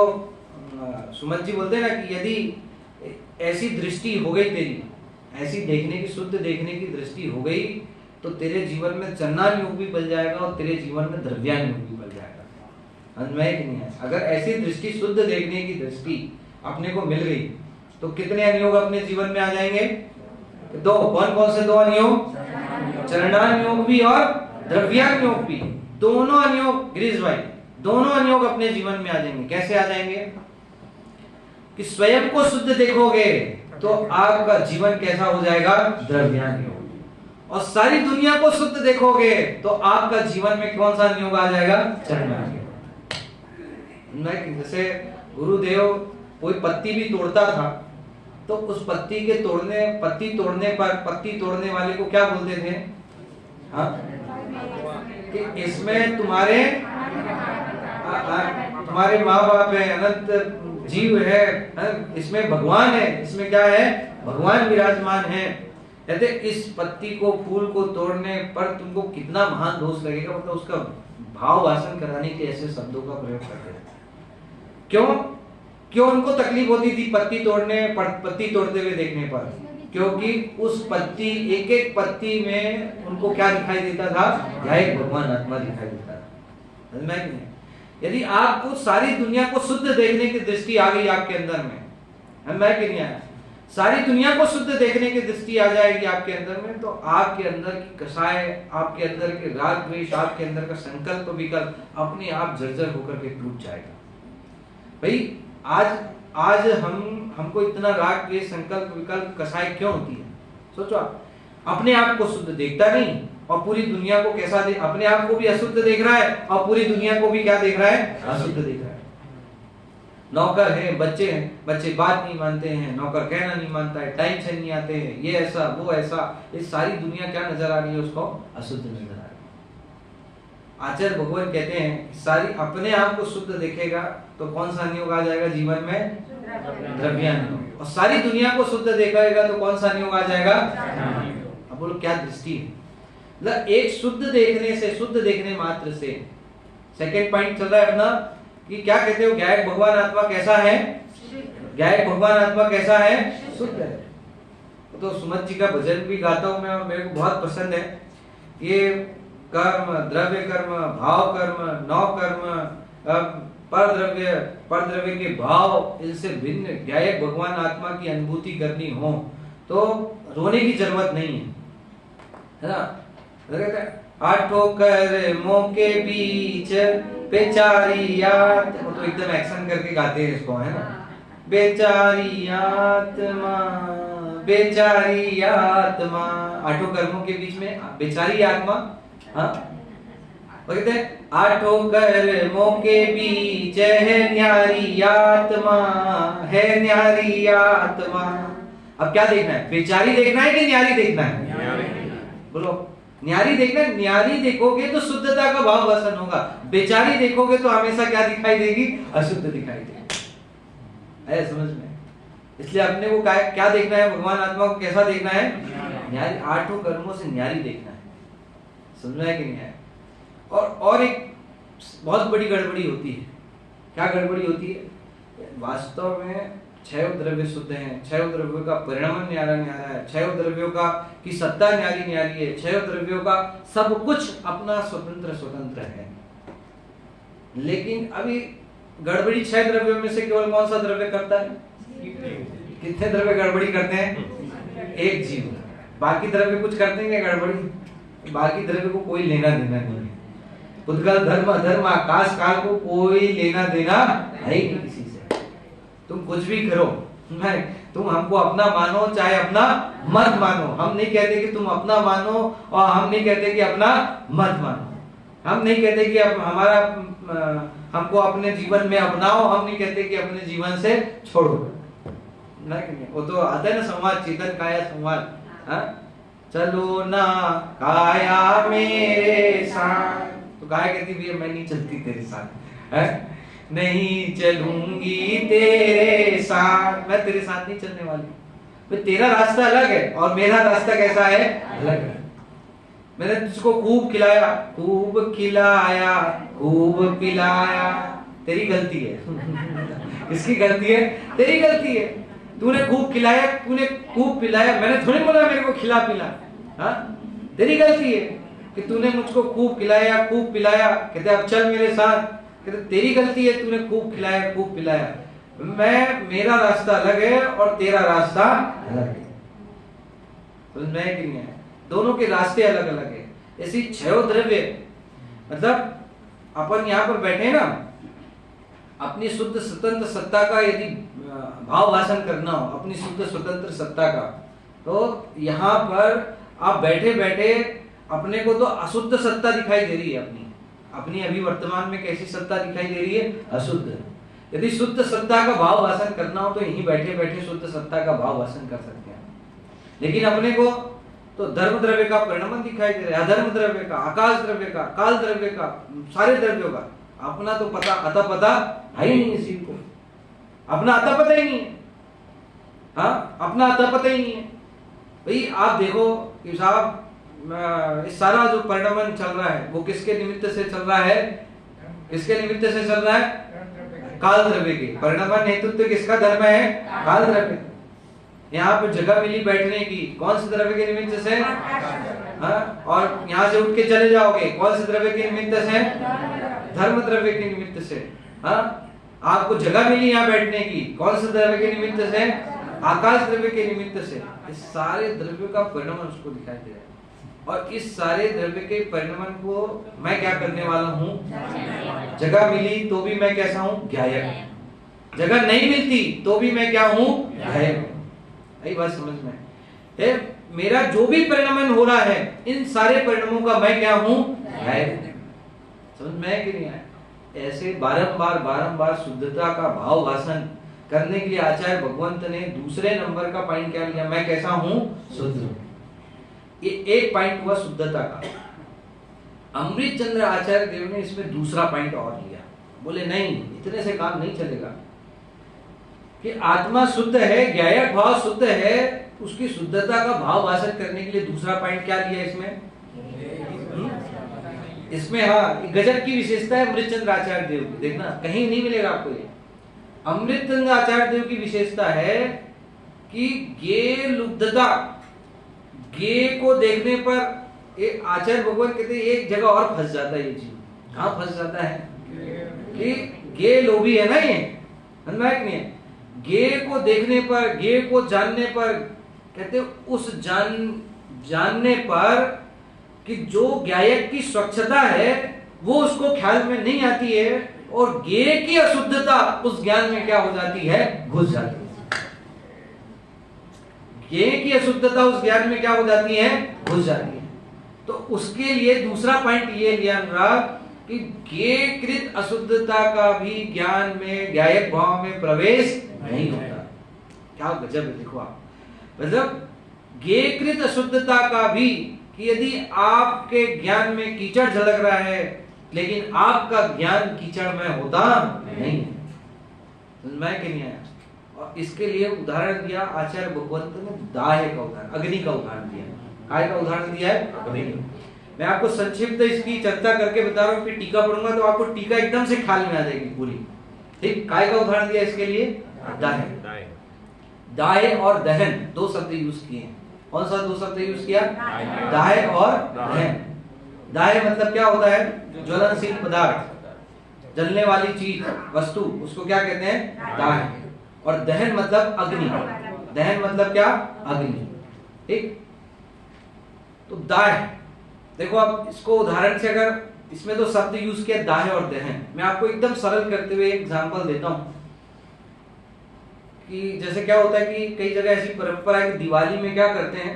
सुमन जी बोलते हैं ना कि यदि ऐसी दृष्टि हो गई तेरी, ऐसी देखने की, शुद्ध देखने की दृष्टि हो गई, तो तेरे जीवन में चन्नान योग भी बल जाएगा और तेरे जीवन में द्रव्यान योग भी बल जाएगा। अनमय नहीं है। अगर ऐसी दृष्टि, शुद्ध देखने की दृष्टि अपने को मिल गई, तो कितने अनुयोग अपने जीवन में आ जाएंगे, दो। कौन कौन से दो अनुयोग, चरणान योग भी और द्रव्यान योग भी। दोनों अनुयोग गिरीश भाई, दोनों अनुयोग अपने जीवन में आ जाएंगे। कैसे आ जाएंगे कि स्वयं को शुद्ध देखोगे तो आपका जीवन कैसा हो जाएगा, द्रव्यान योग। और सारी दुनिया को शुद्ध देखोगे तो आपका जीवन में कौन सा नियोग आ जाएगा, चरणान योग। जैसे गुरुदेव कोई पत्ती भी तोड़ता था तो उस पत्ती तोड़ने वाले को क्या बोलते थे, हाँ, कि इसमें तुम्हारे माँ बाप है, अनंत जीव है, इसमें भगवान है, इसमें क्या है, भगवान विराजमान है। कहते इस पत्ती को, फूल को तोड़ने पर तुमको कितना महान दोष लगेगा, मतलब उसका भाव वासन कराने के ऐसे शब्दों का प्रयोग करते हैं। क्यों उनको तकलीफ होती थी पत्ती तोड़ते हुए देखने पर, क्योंकि उस पत्ती, एक एक पत्ती में उनको क्या दिखाई देता था, एक भगवान आत्मा दिखाई देता था। मैं नहीं, यदि आपको सारी दुनिया को शुद्ध देखने की दृष्टि आ गई आपके अंदर में, मैं कि नहीं आया, सारी दुनिया को शुद्ध देखने की दृष्टि आ जाएगी आपके अंदर में, तो आपके अंदर की कषाय, आपके अंदर के राग द्वेष, आपके अंदर का संकल्प विकल्प अपने आप जर्जर होकर के टूट जाएगा। भाई आज हमको इतना राग द्वेष, संकल्प विकल्प, कषाय क्यों होती है, सोचो आप। अपने आप को शुद्ध देखता नहीं और पूरी दुनिया को कैसा अपने आप को भी अशुद्ध देख रहा है और पूरी दुनिया को भी क्या देख रहा है, अशुद्ध देख रहा है। नौकर है, बच्चे हैं, बच्चे बात नहीं मानते हैं, नौकर कहना नहीं मानता है, टाइम से नहीं आते हैं, ये ऐसा वो ऐसा, ये सारी दुनिया क्या नजर आ रही है उसको, अशुद्ध नजर आ रही है। आचार्य भगवान कहते हैं सारी अपने आप को शुद्ध देखेगा तो कौन सा नियोग आ जाएगा जीवन में, द्रव्यान। और सारी दुनिया को शुद्ध देखेगा तो कौन सा नियोग आ जाएगा। अब बोलो क्या दृष्टि है, मतलब एक शुद्ध देखने से, शुद्ध देखने मात्र से। सेकंड पॉइंट चल रहा है अपना कि क्या कहते हो, ज्ञायक भगवान आत्मा कैसा है, ज्ञायक भगवान आत्मा कैसा है, शुद्ध है। तो सुमत जी का भजन भी गाता हूं मैं, मेरे को बहुत पसंद है। ये कर्म, द्रव्य कर्म, भाव कर्म, नौ कर्म, पर द्रव्य के भाव, इनसे भिन्न ज्ञायक भगवान आत्मा की अनुभूति करनी हो तो रोने की जरूरत नहीं है ना। आठों कर्मों के बीच बेचारी आत्मा, तो एकदम एक्शन करके गाते हैं इसको, है ना। बेचारी आत्मा, बेचारी आत्मा, आठों कर्मों के बीच में बेचारी आत्मा, हाँ, वो कहते हैं आठों कर्मों के बीच है न्यारी आत्मा, है न्यारी आत्मा। अब क्या देखना है, बेचारी देखना है कि न्यारी देखना है? बोलो, न्यारी देखना है। न्यारी देखोगे तो शुद्धता का भाव वासन होगा, बेचारी देखोगे तो हमेशा क्या दिखाई देगी? अशुद्ध दिखाई देगी। ऐसा समझ में? इसलिए अपने को क्या देखना है? भगवान आत्मा को कैसा देखना है? न्यारी, आठों कर्मों से न्यारी देखना है। समझ में है कि नहीं है? और एक बहुत बड़ी गड़बड़ी होती है। क्या गड़बड़ी होती है? वास्तव में छह द्रव्य शुद्ध हैं, छह द्रव्यों का परिणाम न्यारा न्यारा है, छह द्रव्यों का की सत्ता न्यारी न्यारी है, छह द्रव्यों का सब कुछ अपना स्वतंत्र स्वतंत्र है। लेकिन अभी गड़बड़ी छह द्रव्यों में से केवल कौन सा द्रव्य करता है? कितने द्रव्य गड़बड़ी करते हैं? एक जीव। बाकी द्रव्य कुछ करते हैं क्या गड़बड़ी? बाकी द्रव्य को कोई लेना देना नहीं है। उद्गल धर्म अधर्म आकाश काल को कोई लेना देना है ही नहीं किसी से। तुम कुछ भी करो, नहीं, तुम हमको अपना मानो चाहे अपना मत मानो। हम नहीं कहते कि तुम अपना मानो और हम नहीं कहते कि अपना मत मानो। हम नहीं कहते कि हमारा हमको अपने जीवन में अपनाओ, हम नहीं कहते कि अपने जीवन से छोड़ो। नहीं, वो तो आता है ना संवाद, चेतन काया संवाद। चलो ना काया मेरे साथ, तो गाय कहती भैया मैं नहीं चलती तेरे साथ, है? नहीं चलूंगी तेरे साथ, मैं तेरे साथ नहीं चलने वाली। तेरा रास्ता अलग है और मेरा रास्ता कैसा है? अलग है। मैंने तुझको खूब खिलाया, खूब खिलाया, खूब पिलाया, तेरी गलती है। किसकी गलती है? तेरी गलती है। तूने खूब खिलाया, तूने खूब पिलाया, मैंने थोड़ी बोला मेरे को खिला पिला। हाँ, तेरी गलती है कि तूने मुझको खूब खिलाया खूब पिलाया। कहते अब चल मेरे साथ, कहते तेरी गलती है, तूने खूब खिलाया खूब पिलाया। मेरा रास्ता अलग है और तेरा रास्ता अलग है। समझ में कि नहीं है? दोनों के रास्ते अलग अलग है। ऐसी छह द्रव्य, मतलब अपन यहाँ पर बैठे ना, अपनी शुद्ध स्वतंत्र सत्ता का यदि भाव भाषण करना हो, अपनी शुद्ध स्वतंत्र सत्ता का, तो यहाँ पर आप बैठे बैठे अपने को तो अशुद्ध सत्ता दिखाई दे रही है। अपनी अभी वर्तमान में कैसी सत्ता दिखाई दे रही है? अशुद्ध। यदि शुद्ध सत्ता का भाव भाषण करना हो तो यहीं बैठे बैठे शुद्ध सत्ता का भाव भाषण कर सकते हैं। लेकिन अपने को तो धर्म द्रव्य का परिणाम दिखाई दे रहा है, अधर्म द्रव्य का, आकाश द्रव्य का, काल द्रव्य का, सारे द्रव्यों का। अपना तो पता अता पता है ही नहीं किसी को, अपना अता पता ही नहीं है। हाँ, अपना अता पता ही नहीं है। भाई आप देखो कि साहब इस सारा जो परिणाम चल रहा है वो किसके निमित्त से चल रहा है? किसके निमित्त से चल रहा है? काल द्रव्य के। परिणाम नेतृत्व किसका धर्म है? काल द्रव्य। यहाँ पे जगह मिली बैठने की, कौन से द्रव्य के निमित्त से? हाँ, और यहाँ से उठ के चले जाओगे, कौन से द्रव्य के निमित्त से? धर्म द्रव्य के निमित्त से। हाँ, आपको जगह मिली यहाँ बैठने की, कौन से द्रव्य के निमित्त से? आकाश द्रव्य के निमित्त से। इस सारे द्रव्यों का परिणाम उसको दिखाई दे रहा है। और इस सारे द्रव्य के परिणाम को मैं क्या करने वाला हूँ? जगह मिली तो भी मैं कैसा हूँ? ज्ञायक। जगह नहीं मिलती तो भी मैं क्या हूँ? ज्ञायक। यही बात समझ में है? मेरा जो भी परिणाम हो रहा है, इन सारे परिणामों का मैं क्या हूँ? ज्ञायक। समझ में है कि नहीं है? ऐसे बारंबार बारंबार शुद्धता का भाव भाषण करने के लिए आचार्य भगवंत ने दूसरे नंबर का पॉइंट क्या लिया? मैं कैसा हूँ? शुद्ध। ये एक पॉइंट हुआ शुद्धता का। अमृत चंद्र आचार्य देव ने इसमें दूसरा पॉइंट और लिया। बोले नहीं, इतने से काम नहीं चलेगा कि आत्मा शुद्ध है, ज्ञायक भाव शुद्ध है, उसकी शुद्धता का भाव भाषण करने के लिए दूसरा पॉइंट क्या लिया इसमें? इसमें हाँ, गजब की विशेषता है अमृत चंद्र आचार्य देव की। देखना कहीं नहीं मिलेगा आपको ये। अमृत चंद्र आचार्य देव की विशेषता है कि गे लुब्धता, गे को देखने पर एक आचार्य भगवान कहते हैं एक जगह और फंस जाता है ये जीव। कहाँ फंस जाता है? कि गे लोभी है ना ये, नहीं है? गे को देखने पर, गे को जानने पर, कहते उस जानने पर कि जो ज्ञायक की स्वच्छता है वो उसको ख्याल में नहीं आती है और गे की अशुद्धता उस ज्ञान में क्या हो जाती है? घुस जाती है। गे की अशुद्धता उस ज्ञान में क्या हो जाती है? घुस जाती है। तो उसके लिए दूसरा पॉइंट ये लिया अनुराग कि ज्ञेयकृत अशुद्धता का भी ज्ञान में ज्ञायक भाव में प्रवेश नहीं होता। क्या गजब है, देखो आप, मतलब ज्ञेयकृत अशुद्धता का भी, कि यदि आपके ज्ञान में कीचड़ झलक रहा है लेकिन आपका ज्ञान कीचड़ में होता नहीं, समझ में कि नहीं आया? और इसके लिए उदाहरण दिया आचार्य भगवंत ने दाह का उदाहरण, अग्नि का उदाहरण दिया। काय का उदाहरण दिया है? अग्नि। मैं आपको संक्षिप्त इसकी चर्चा करके बता रहा हूँ, फिर टीका पढ़ूंगा तो आपको टीका एकदम से ख्याल में आ जाएगी पूरी। ठीक, काय का उदाहरण दिया इसके लिए? दाह। दाह और दहन दो शब्द यूज किए हैं। कौन सा दो शब्द यूज किया? दाह और दहन। दाह मतलब क्या होता है? ज्वलनशील पदार्थ, जलने वाली चीज, वस्तु, उसको क्या कहते हैं? दाह। और दहन मतलब अग्नि। दहन मतलब क्या? अग्नि। ठीक, तो दाह, देखो आप इसको उदाहरण से, अगर इसमें तो शब्द यूज किया दाह और दहन, मैं आपको एकदम सरल करते हुए एग्जांपल देता हूं कि जैसे क्या होता है कि कई जगह ऐसी परंपरा है कि दिवाली में क्या करते हैं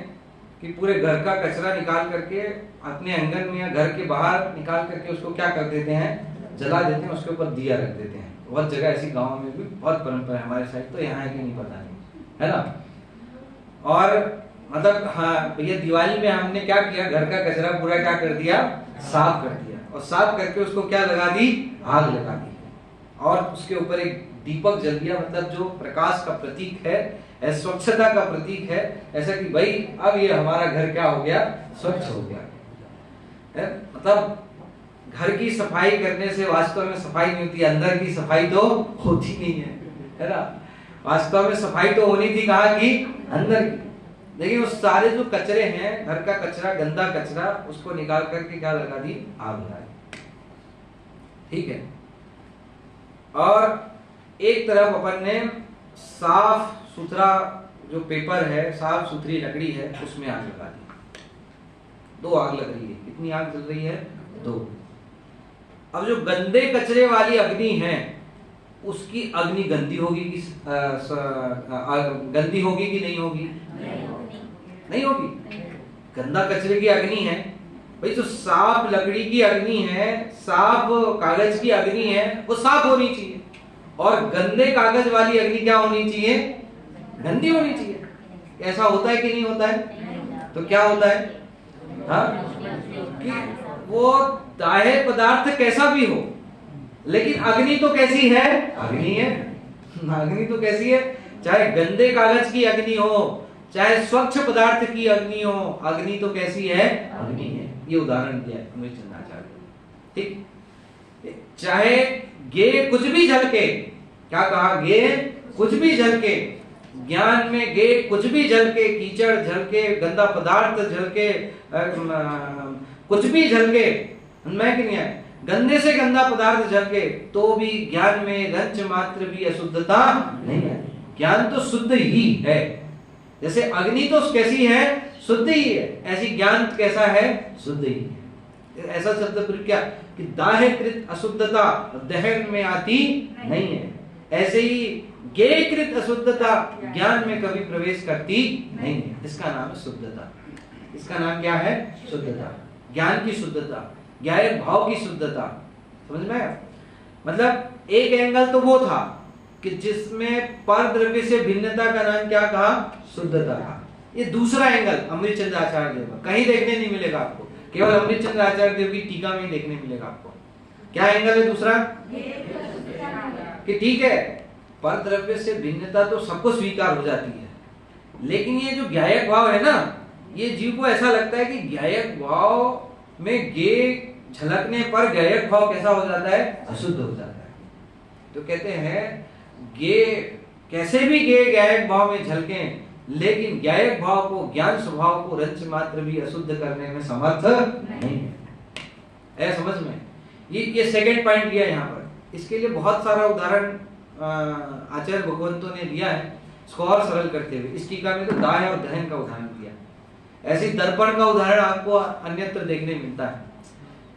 कि पूरे घर का कचरा निकाल करके अपने आंगन में या घर के बाहर निकाल करके उसको क्या कर देते हैं? जला देते हैं, उसके ऊपर दिया रख देते हैं। बहुत जगह ऐसी गाँव में भी बहुत परंपरा है, हमारे साइड तो यहाँ है कि नहीं पता नहीं, है ना। और मतलब हाँ भैया, दिवाली में हमने क्या किया, घर का कचरा पूरा क्या कर दिया? साफ कर दिया। और साफ करके उसको क्या लगा दी? आग लगा दी। और उसके ऊपर एक दीपक जल दिया, मतलब जो प्रकाश का प्रतीक है, स्वच्छता का प्रतीक है, ऐसा कि भाई अब ये हमारा घर क्या हो गया? स्वच्छ हो गया है। मतलब घर की सफाई करने से वास्तव में सफाई नहीं होती, अंदर की सफाई तो होती नहीं है ना। वास्तव में सफाई तो होनी थी कहाँ की? अंदर की। लेकिन उस सारे जो कचरे हैं, घर का कचरा, गंदा कचरा, उसको निकाल करके क्या लगा दी? आग लगा दी। ठीक है। और एक तरफ अपन ने साफ सुथरा जो पेपर है, साफ सुथरी लकड़ी है, उसमें आग लगा दी। दो आग लग रही है। कितनी आग जल रही है? दो। अब जो गंदे कचरे वाली अग्नि है, उसकी अग्नि गंदी होगी कि गंदी होगी कि नहीं होगी? नहीं होगी। गंदा कचरे की अग्नि है भाई, तो साफ लकड़ी की अग्नि है, साफ कागज की अग्नि है, वो साफ होनी चाहिए। और गंदे कागज वाली अग्नि क्या होनी चाहिए? गंदी होनी चाहिए। ऐसा होता है कि नहीं होता है? तो क्या होता है? हाँ, कि वो दाह्य पदार्थ कैसा भी हो, लेकिन अग्नि तो कैसी है? अग्नि है। अग्नि तो कैसी है? चाहे गंदे कागज की अग्नि हो, चाहे स्वच्छ पदार्थ की अग्नि हो, अग्नि तो कैसी है? अग्नि है। ये उदाहरण दिया अमृत चंद्राचार्य। ठीक, चाहे गे कुछ भी झलके, क्या कहा? गे कुछ भी झलके, ज्ञान में गे कुछ भी झलके, कीचड़ झलके, गंदा पदार्थ झलके, कुछ भी झलके, मैं कि नहीं है, गंदे से गंदा पदार्थ झलके, तो भी ज्ञान में रंच मात्र भी अशुद्धता नहीं है। ज्ञान तो शुद्ध ही है। जैसे अग्नि तो कैसी है? शुद्ध ही है। ऐसी ज्ञान कैसा है? शुद्ध ही है। ऐसा शब्द प्रयोग किया कि दाह्यकृत अशुद्धता दहन में आती नहीं है, ऐसे ही ज्ञेयकृत अशुद्धता ज्ञान में कभी प्रवेश करती नहीं है। इसका नाम है शुद्धता। इसका नाम क्या है? शुद्धता। ज्ञान की शुद्धता, ज्ञायक भाव की शुद्धता। समझ में? मतलब एक एंगल तो वो था कि जिसमें पर द्रव्य से भिन्नता का नाम क्या कहा? शुद्धता था। ये दूसरा एंगल अमृत चंद्र आचार्य देव का कहीं देखने नहीं मिलेगा आपको, केवल अमृत चंद्र आचार्य देव की टीका में ही देखने मिलेगा आपको। क्या एंगल है दूसरा? कि ठीक है, पर द्रव्य से भिन्नता तो सबको स्वीकार हो जाती है, लेकिन ये जो ज्ञायक भाव है ना, ये जीव को ऐसा लगता है कि ज्ञायक भाव में गे झलकने पर ज्ञायक भाव कैसा हो जाता है? अशुद्ध हो जाता है। तो कहते हैं गे कैसे भी गे ज्ञायक भाव में झलके, लेकिन ज्ञायक भाव को, ज्ञान स्वभाव को रंच मात्र भी अशुद्ध करने में समर्थ नहीं है। समझ में? ये सेकंड पॉइंट लिया यहाँ पर। इसके लिए बहुत सारा उदाहरण आचार्य भगवंतों ने दिया है, इसको और सरल करते हुए। इस टीका में तो दाह और दहन का उदाहरण दिया। ऐसी दर्पण का उदाहरण आपको अन्यत्र देखने मिलता है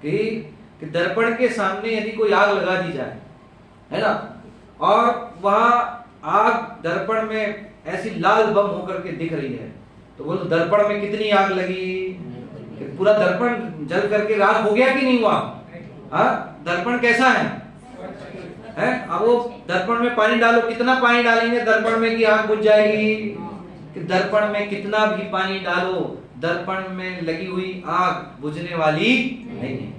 कि दर्पण के सामने यदि कोई आग लगा दी जाए, है ना, और वह आग दर्पण में ऐसी लाल बम होकर के दिख रही है, तो बोलो दर्पण में कितनी आग लगी? पूरा दर्पण जल करके राख हो गया कि नहीं हुआ? हाँ, दर्पण कैसा है? अब वो दर्पण में पानी डालो, कितना पानी डालेंगे दर्पण में कि आग बुझ जाएगी? कि दर्पण में कितना भी पानी डालो, दर्पण में लगी हुई आग बुझने वाली नहीं है,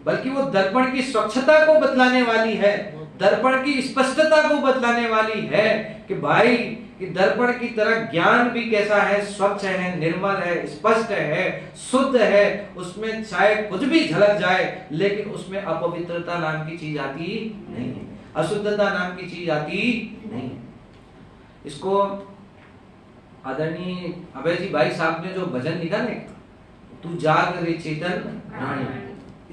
बल्कि वो दर्पण की स्वच्छता को बतलाने वाली है, दर्पण की स्पष्टता को बतलाने वाली है कि भाई कि दर्पण की तरह ज्ञान भी कैसा है, स्वच्छ है, निर्मल है, स्पष्ट है, शुद्ध है, उसमें चाहे कुछ भी झलक जाए लेकिन उसमें अपवित्रता नाम की चीज आती नहीं है, अशुद्धता नाम की चीज आती नहीं है। इसको आदरणीय अभय जी भाई साहब ने जो भजन लिखा ना, तू जाग रे चेतन रानी,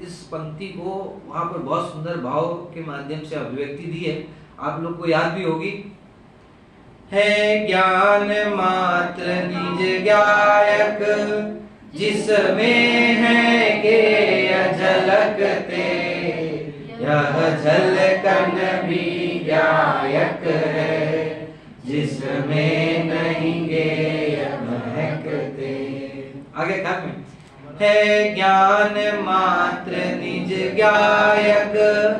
इस पंक्ति को वहां पर बहुत सुंदर भाव के माध्यम से अभिव्यक्ति दी है, आप लोग को याद भी होगी। है ज्ञान मात्र निज गायक, जिसमें है गेय झलकते, यह झलकन भी गायक है, जिसमें नहीं गेय महकते। आगे कर में है ज्ञान मात्र निज गायक,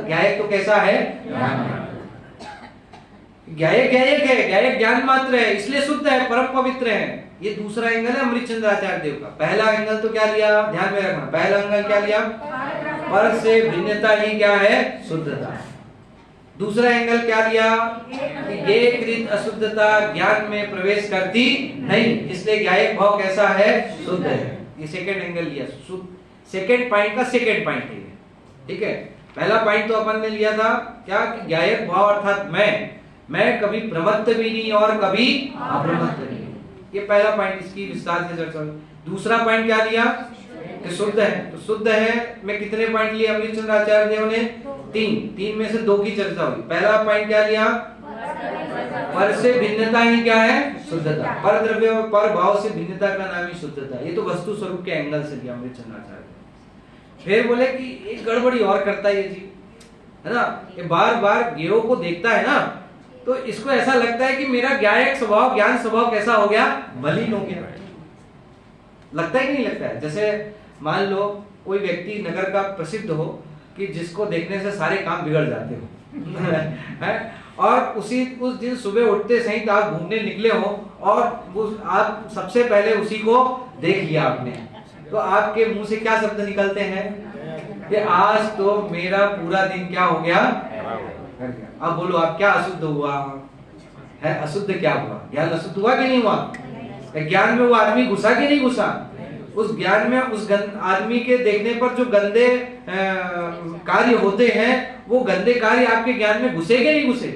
गायक तो कैसा है? गायक गायक है, गायक ज्ञान मात्र है, इसलिए शुद्ध है, परम पवित्र है। ये दूसरा एंगल है अमृतचंद्र आचार्य देव का। पहला एंगल तो क्या लिया, ध्यान में रखना, पहला एंगल क्या लिया? पर से भिन्नता ही क्या है? शुद्धता। दूसरा एंगल क्या लिया? ये कृत अशुद्धता ज्ञान में प्रवेश करती नहीं, इसलिए गायक भाव कैसा है? शुद्ध है। ये सेकंड एंगल लिया, सेकंड पॉइंट का सेकंड पॉइंट है, ठीक है। पहला पॉइंट तो अपन ने लिया था क्या कि गायक भाव अर्थात मैं कभी प्रमत्त भी नहीं और कभी अप्रमत्त नहीं, ये पहला पॉइंट, इसकी विस्तार से चर्चा हुई। दूसरा पॉइंट क्या लिया कि शुद्ध है, तो शुद्ध है में कितने पॉइंट लिए अमृतचंद्र आचार्य देव ने? तीन में से दो की चर्चा हुई। पहला पॉइंट क्या लिया? पर से भिन्नता ही क्या है? शुद्धता। पर द्रव्य और पर भाव से भिन्नता का नाम ही शुद्धता। ये तो वस्तु स्वरूप के एंगल से लिया अमृतचंद्र आचार्य देव। फिर बोले कि एक गड़बड़ी और करता है ये जी, है ना, कि बार बार गेयों को देखता है ना, तो इसको ऐसा लगता है कि मेरा गायक स्वभाव, ज्ञान स्वभाव कैसा हो गया? मलिन हो गया। लगता है कि नहीं लगता है? जैसे मान लो कोई व्यक्ति नगर का प्रसिद्ध हो कि जिसको देखने से सारे काम बिगड़ जाते हो है? और उस दिन सुबह उठते सही आप घूमने निकले हो और आप सबसे पहले उसी को देख लिया आपने, तो आपके मुंह से क्या शब्द निकलते हैं कि आज तो मेरा पूरा दिन क्या हो गया? अब बोलो आप, क्या अशुद्ध हुआ है? अशुद्ध क्या हुआ? ज्ञान अशुद्ध हुआ कि नहीं हुआ? ज्ञान में वो आदमी घुसा कि नहीं घुसा? उस ज्ञान में उस आदमी के देखने पर जो गंदे कार्य होते हैं, वो गंदे कार्य आपके ज्ञान में घुसे कि नहीं घुसे?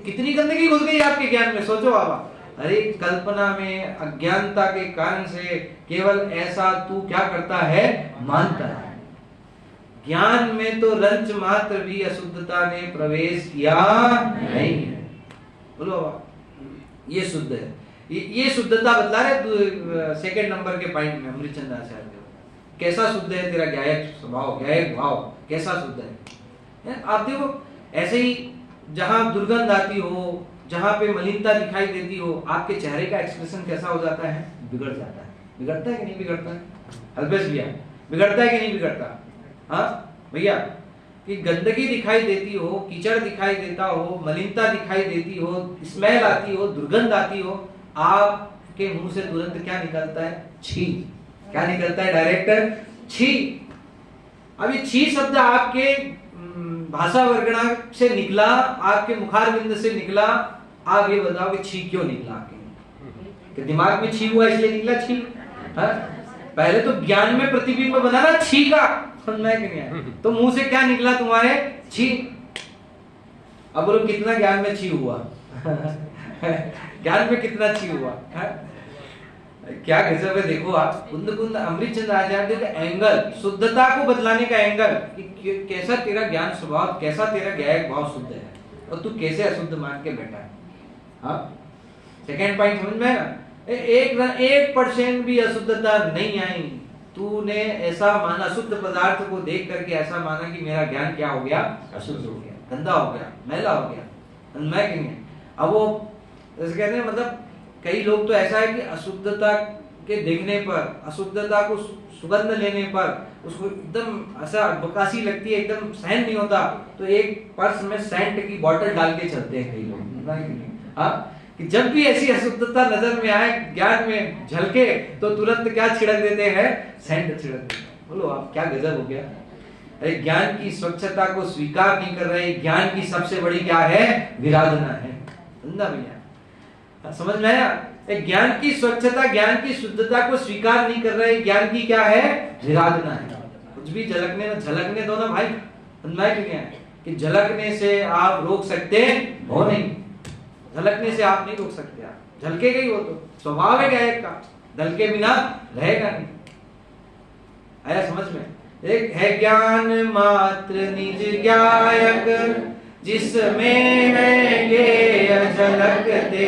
कितनी गंदगी घुस गई आपके ज्ञान में, सोचो बाबा। अरे कल्पना में अज्ञानता के कारण से केवल ऐसा तू क्या करता है? मानता है। ज्ञान में तो रंच मात्र भी अशुद्धता ने प्रवेश किया नहीं है। बोलो बाबा, ये शुद्ध है। ये शुद्धता बतला रहे सेकंड नंबर के पॉइंट में अमृतचंद्र आचार्य देव। कैसा शुद्ध है तेरा गायक स्वभाव, गायक भाव कैसा शुद्ध है? आप देखो, ऐसे ही जहां दुर्गंध आती हो, जहां पे मलिनता दिखाई देती हो, आपके चेहरे का एक्सप्रेशन कैसा हो जाता है? बिगड़ जाता है। बिगड़ता है कि नहीं बिगड़ता है? अल्पेश भैया, बिगड़ता है कि नहीं बिगड़ता? हाँ भैया, कि गंदगी दिखाई देती हो, कीचड़ दिखाई देता हो, मलिनता दिखाई देती हो, स्मेल आती हो, दुर्गंध आती हो, आपके मुंह से तुरंत क्या निकलता है? छी। क्या निकलता है? डायरेक्ट छी। अभी छी शब्द आपके भाषा वर्गणा से निकला, आपके मुखारविंद से निकला, आप ये बताओ कि छी क्यों निकला आपके? कि दिमाग में छी हुआ इसलिए निकला छी? हाँ? पहले तो ज्ञान में प्रतिबिंब बना ना छी का, समझ में नहीं आया, तो मुंह से क्या निकला तुम्हारे? छी। अब बोलो कितना ज्ञान में छी हुआ? ज्ञान में कितना छी हुआ है? क्या गजब है। देखो आप, कुंद कुंद अमृतचंद्र आचार्य का एंगल, शुद्धता को बतलाने का एंगल कि कैसा तेरा ज्ञान स्वभाव, कैसा तेरा गायक भाव शुद्ध है और तू कैसे अशुद्ध मान के बैठा है। हाँ, सेकंड पॉइंट समझ में ना? 1% भी अशुद्धता नहीं आई। तूने ऐसा माना, अशुद्ध पदार्थ को देख करके ऐसा माना कि मेरा ज्ञान क्या हो गया? अशुद्ध हो गया, गंदा हो गया, मैला हो गया। मैं नहीं है। अब वो जैसे कहते हैं, मतलब कई लोग तो ऐसा है कि अशुद्धता के देखने पर, अशुद्धता को सुगंध लेने पर उसको एकदम ऐसा बकासी लगती है, एकदम सहन नहीं होता, तो एक पर्स में सेंट की बोतल डाल के चलते हैं कई लोग। हाँ, कि जब भी ऐसी अशुद्धता नजर में आए, ज्ञान में झलके, तो तुरंत क्या छिड़क देते हैं? सेंट छिड़क देते हैं। बोलो आप क्या गजब हो गया। अरे ज्ञान की स्वच्छता को स्वीकार नहीं कर रहे। ज्ञान की सबसे बड़ी क्या है? विराधना है। समझा भैया? समझ में आया? ज्ञान की स्वच्छता, ज्ञान की शुद्धता को स्वीकार नहीं कर रहे। ज्ञान की क्या है? विराधना है। कुछ भी झलकने दो ना भाई। समझा कि झलकने से आप रोक सकते हो नहीं, झलकने से आप नहीं रोक सकते। आप झलकेगा ही, वो तो स्वभाव है गायक का, झलके बिना रहेगा नहीं। आया समझ में? एक है ज्ञान मात्र निज गायक, जिसमें है गेय झलकते,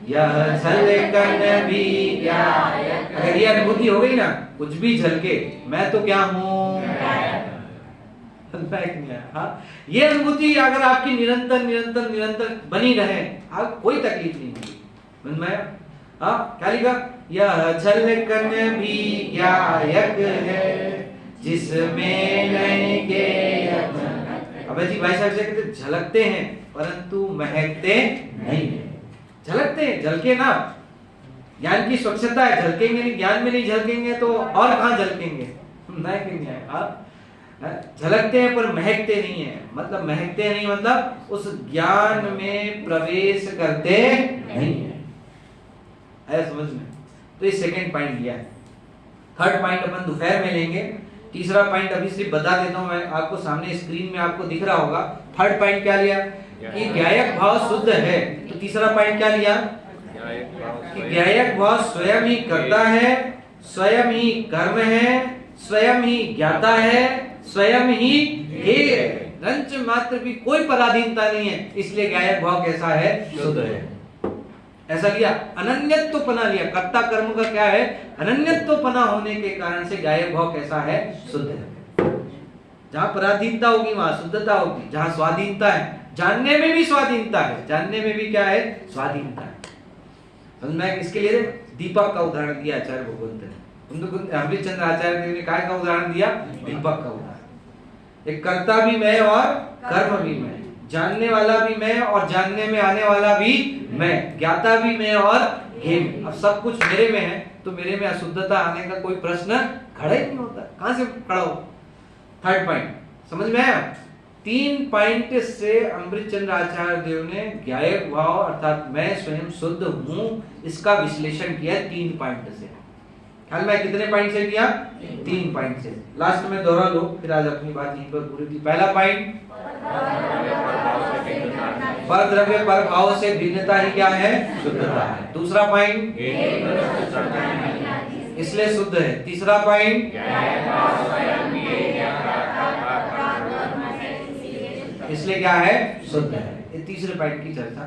यह झलकन भी गायक। अगर ये अनुभूति हो गई ना, कुछ भी झलके, मैं तो क्या हूँ? हाँ, ये अनुभूति अगर आपकी निरंतर बनी रहे, आप कोई तकलीफ नहीं होगी। मैं हाँ, क्या लिखा? यह झलकन भी गायक है, जिसमें रहेंगे। अबे जी भाई साहब से कहते झलकते हैं परंतु महकते नहीं है। झलकते हैं, झलके ना। ज्ञान की स्वच्छता है, झलकेंगे नहीं, ज्ञान में नहीं झलकेंगे तो और कहाँ झलकेंगे? नहीं है। आप झलकते हैं पर महकते नहीं है। मतलब महकते नहीं, मतलब उस ज्ञान में प्रवेश करते नहीं है। आया समझ में? तो ये सेकंड पॉइंट लिया है। थर्ड पॉइंट अपन दोपहर में लेंगे। तीसरा पॉइंट अभी सिर्फ बता देता हूं मैं आपको, सामने स्क्रीन में आपको दिख रहा होगा। थर्ड पॉइंट क्या लिया? कि ज्ञायक भाव शुद्ध है। तो तीसरा पॉइंट क्या लिया? कि ज्ञायक भाव स्वयं ही करता है, स्वयं ही कर्म है, स्वयं ही ज्ञाता है, स्वयं ही हेय है। रंच मात्र भी कोई पराधीनता नहीं है, इसलिए ज्ञायक भाव कैसा है? शुद्ध है। ऐसा लिया। अनन्यत्व पना लिया। कर्ता कर्म का क्या है? अनन्यत्व पना होने के कारण से ज्ञायक भाव कैसा है? शुद्ध है। जहां पराधीनता होगी वहां शुद्धता होगी। जहां स्वाधीनता है, जानने में भी स्वाधीनता है, जानने में भी क्या है? स्वाधीनता है। समझ में? इसके लिए दीपक का उदाहरण दिया आचार्य भगवंत ने। हरिश्चंद्र आचार्य ने काय का उदाहरण दिया? दीपक का उदाहरण। एक कर्ता भी मैं और कर्म भी मैं, जानने वाला भी मैं और जानने में आने वाला भी मैं, ज्ञाता भी मैं और हे मैं। अब सब कुछ मेरे में है, तो मेरे में अशुद्धता आने का कोई प्रश्न खड़ा ही नहीं होता। कहां से खड़ा हो? थर्ड पॉइंट समझ में आया? 3 पॉइंट से अमृतचंद्र आचार्य देव ने ज्ञायक भाव अर्थात मैं स्वयं शुद्ध हूं, इसका विश्लेषण किया 3 पॉइंट से। ख्याल में कितने पॉइंट से किया? 3 पॉइंट से। लास्ट में दोहरा लो, फिर आज अपनी बात यहीं पर पूरी थी। पहला पॉइंट, पर द्रव्य पर भाव से भिन्नता ही क्या है? शुद्धता है। दूसरा पॉइंट, इसलिए शुद्ध है। तीसरा पॉइंट, इसलिए क्या है? शुद्ध है। ये तीसरे पॉइंट की चर्चा।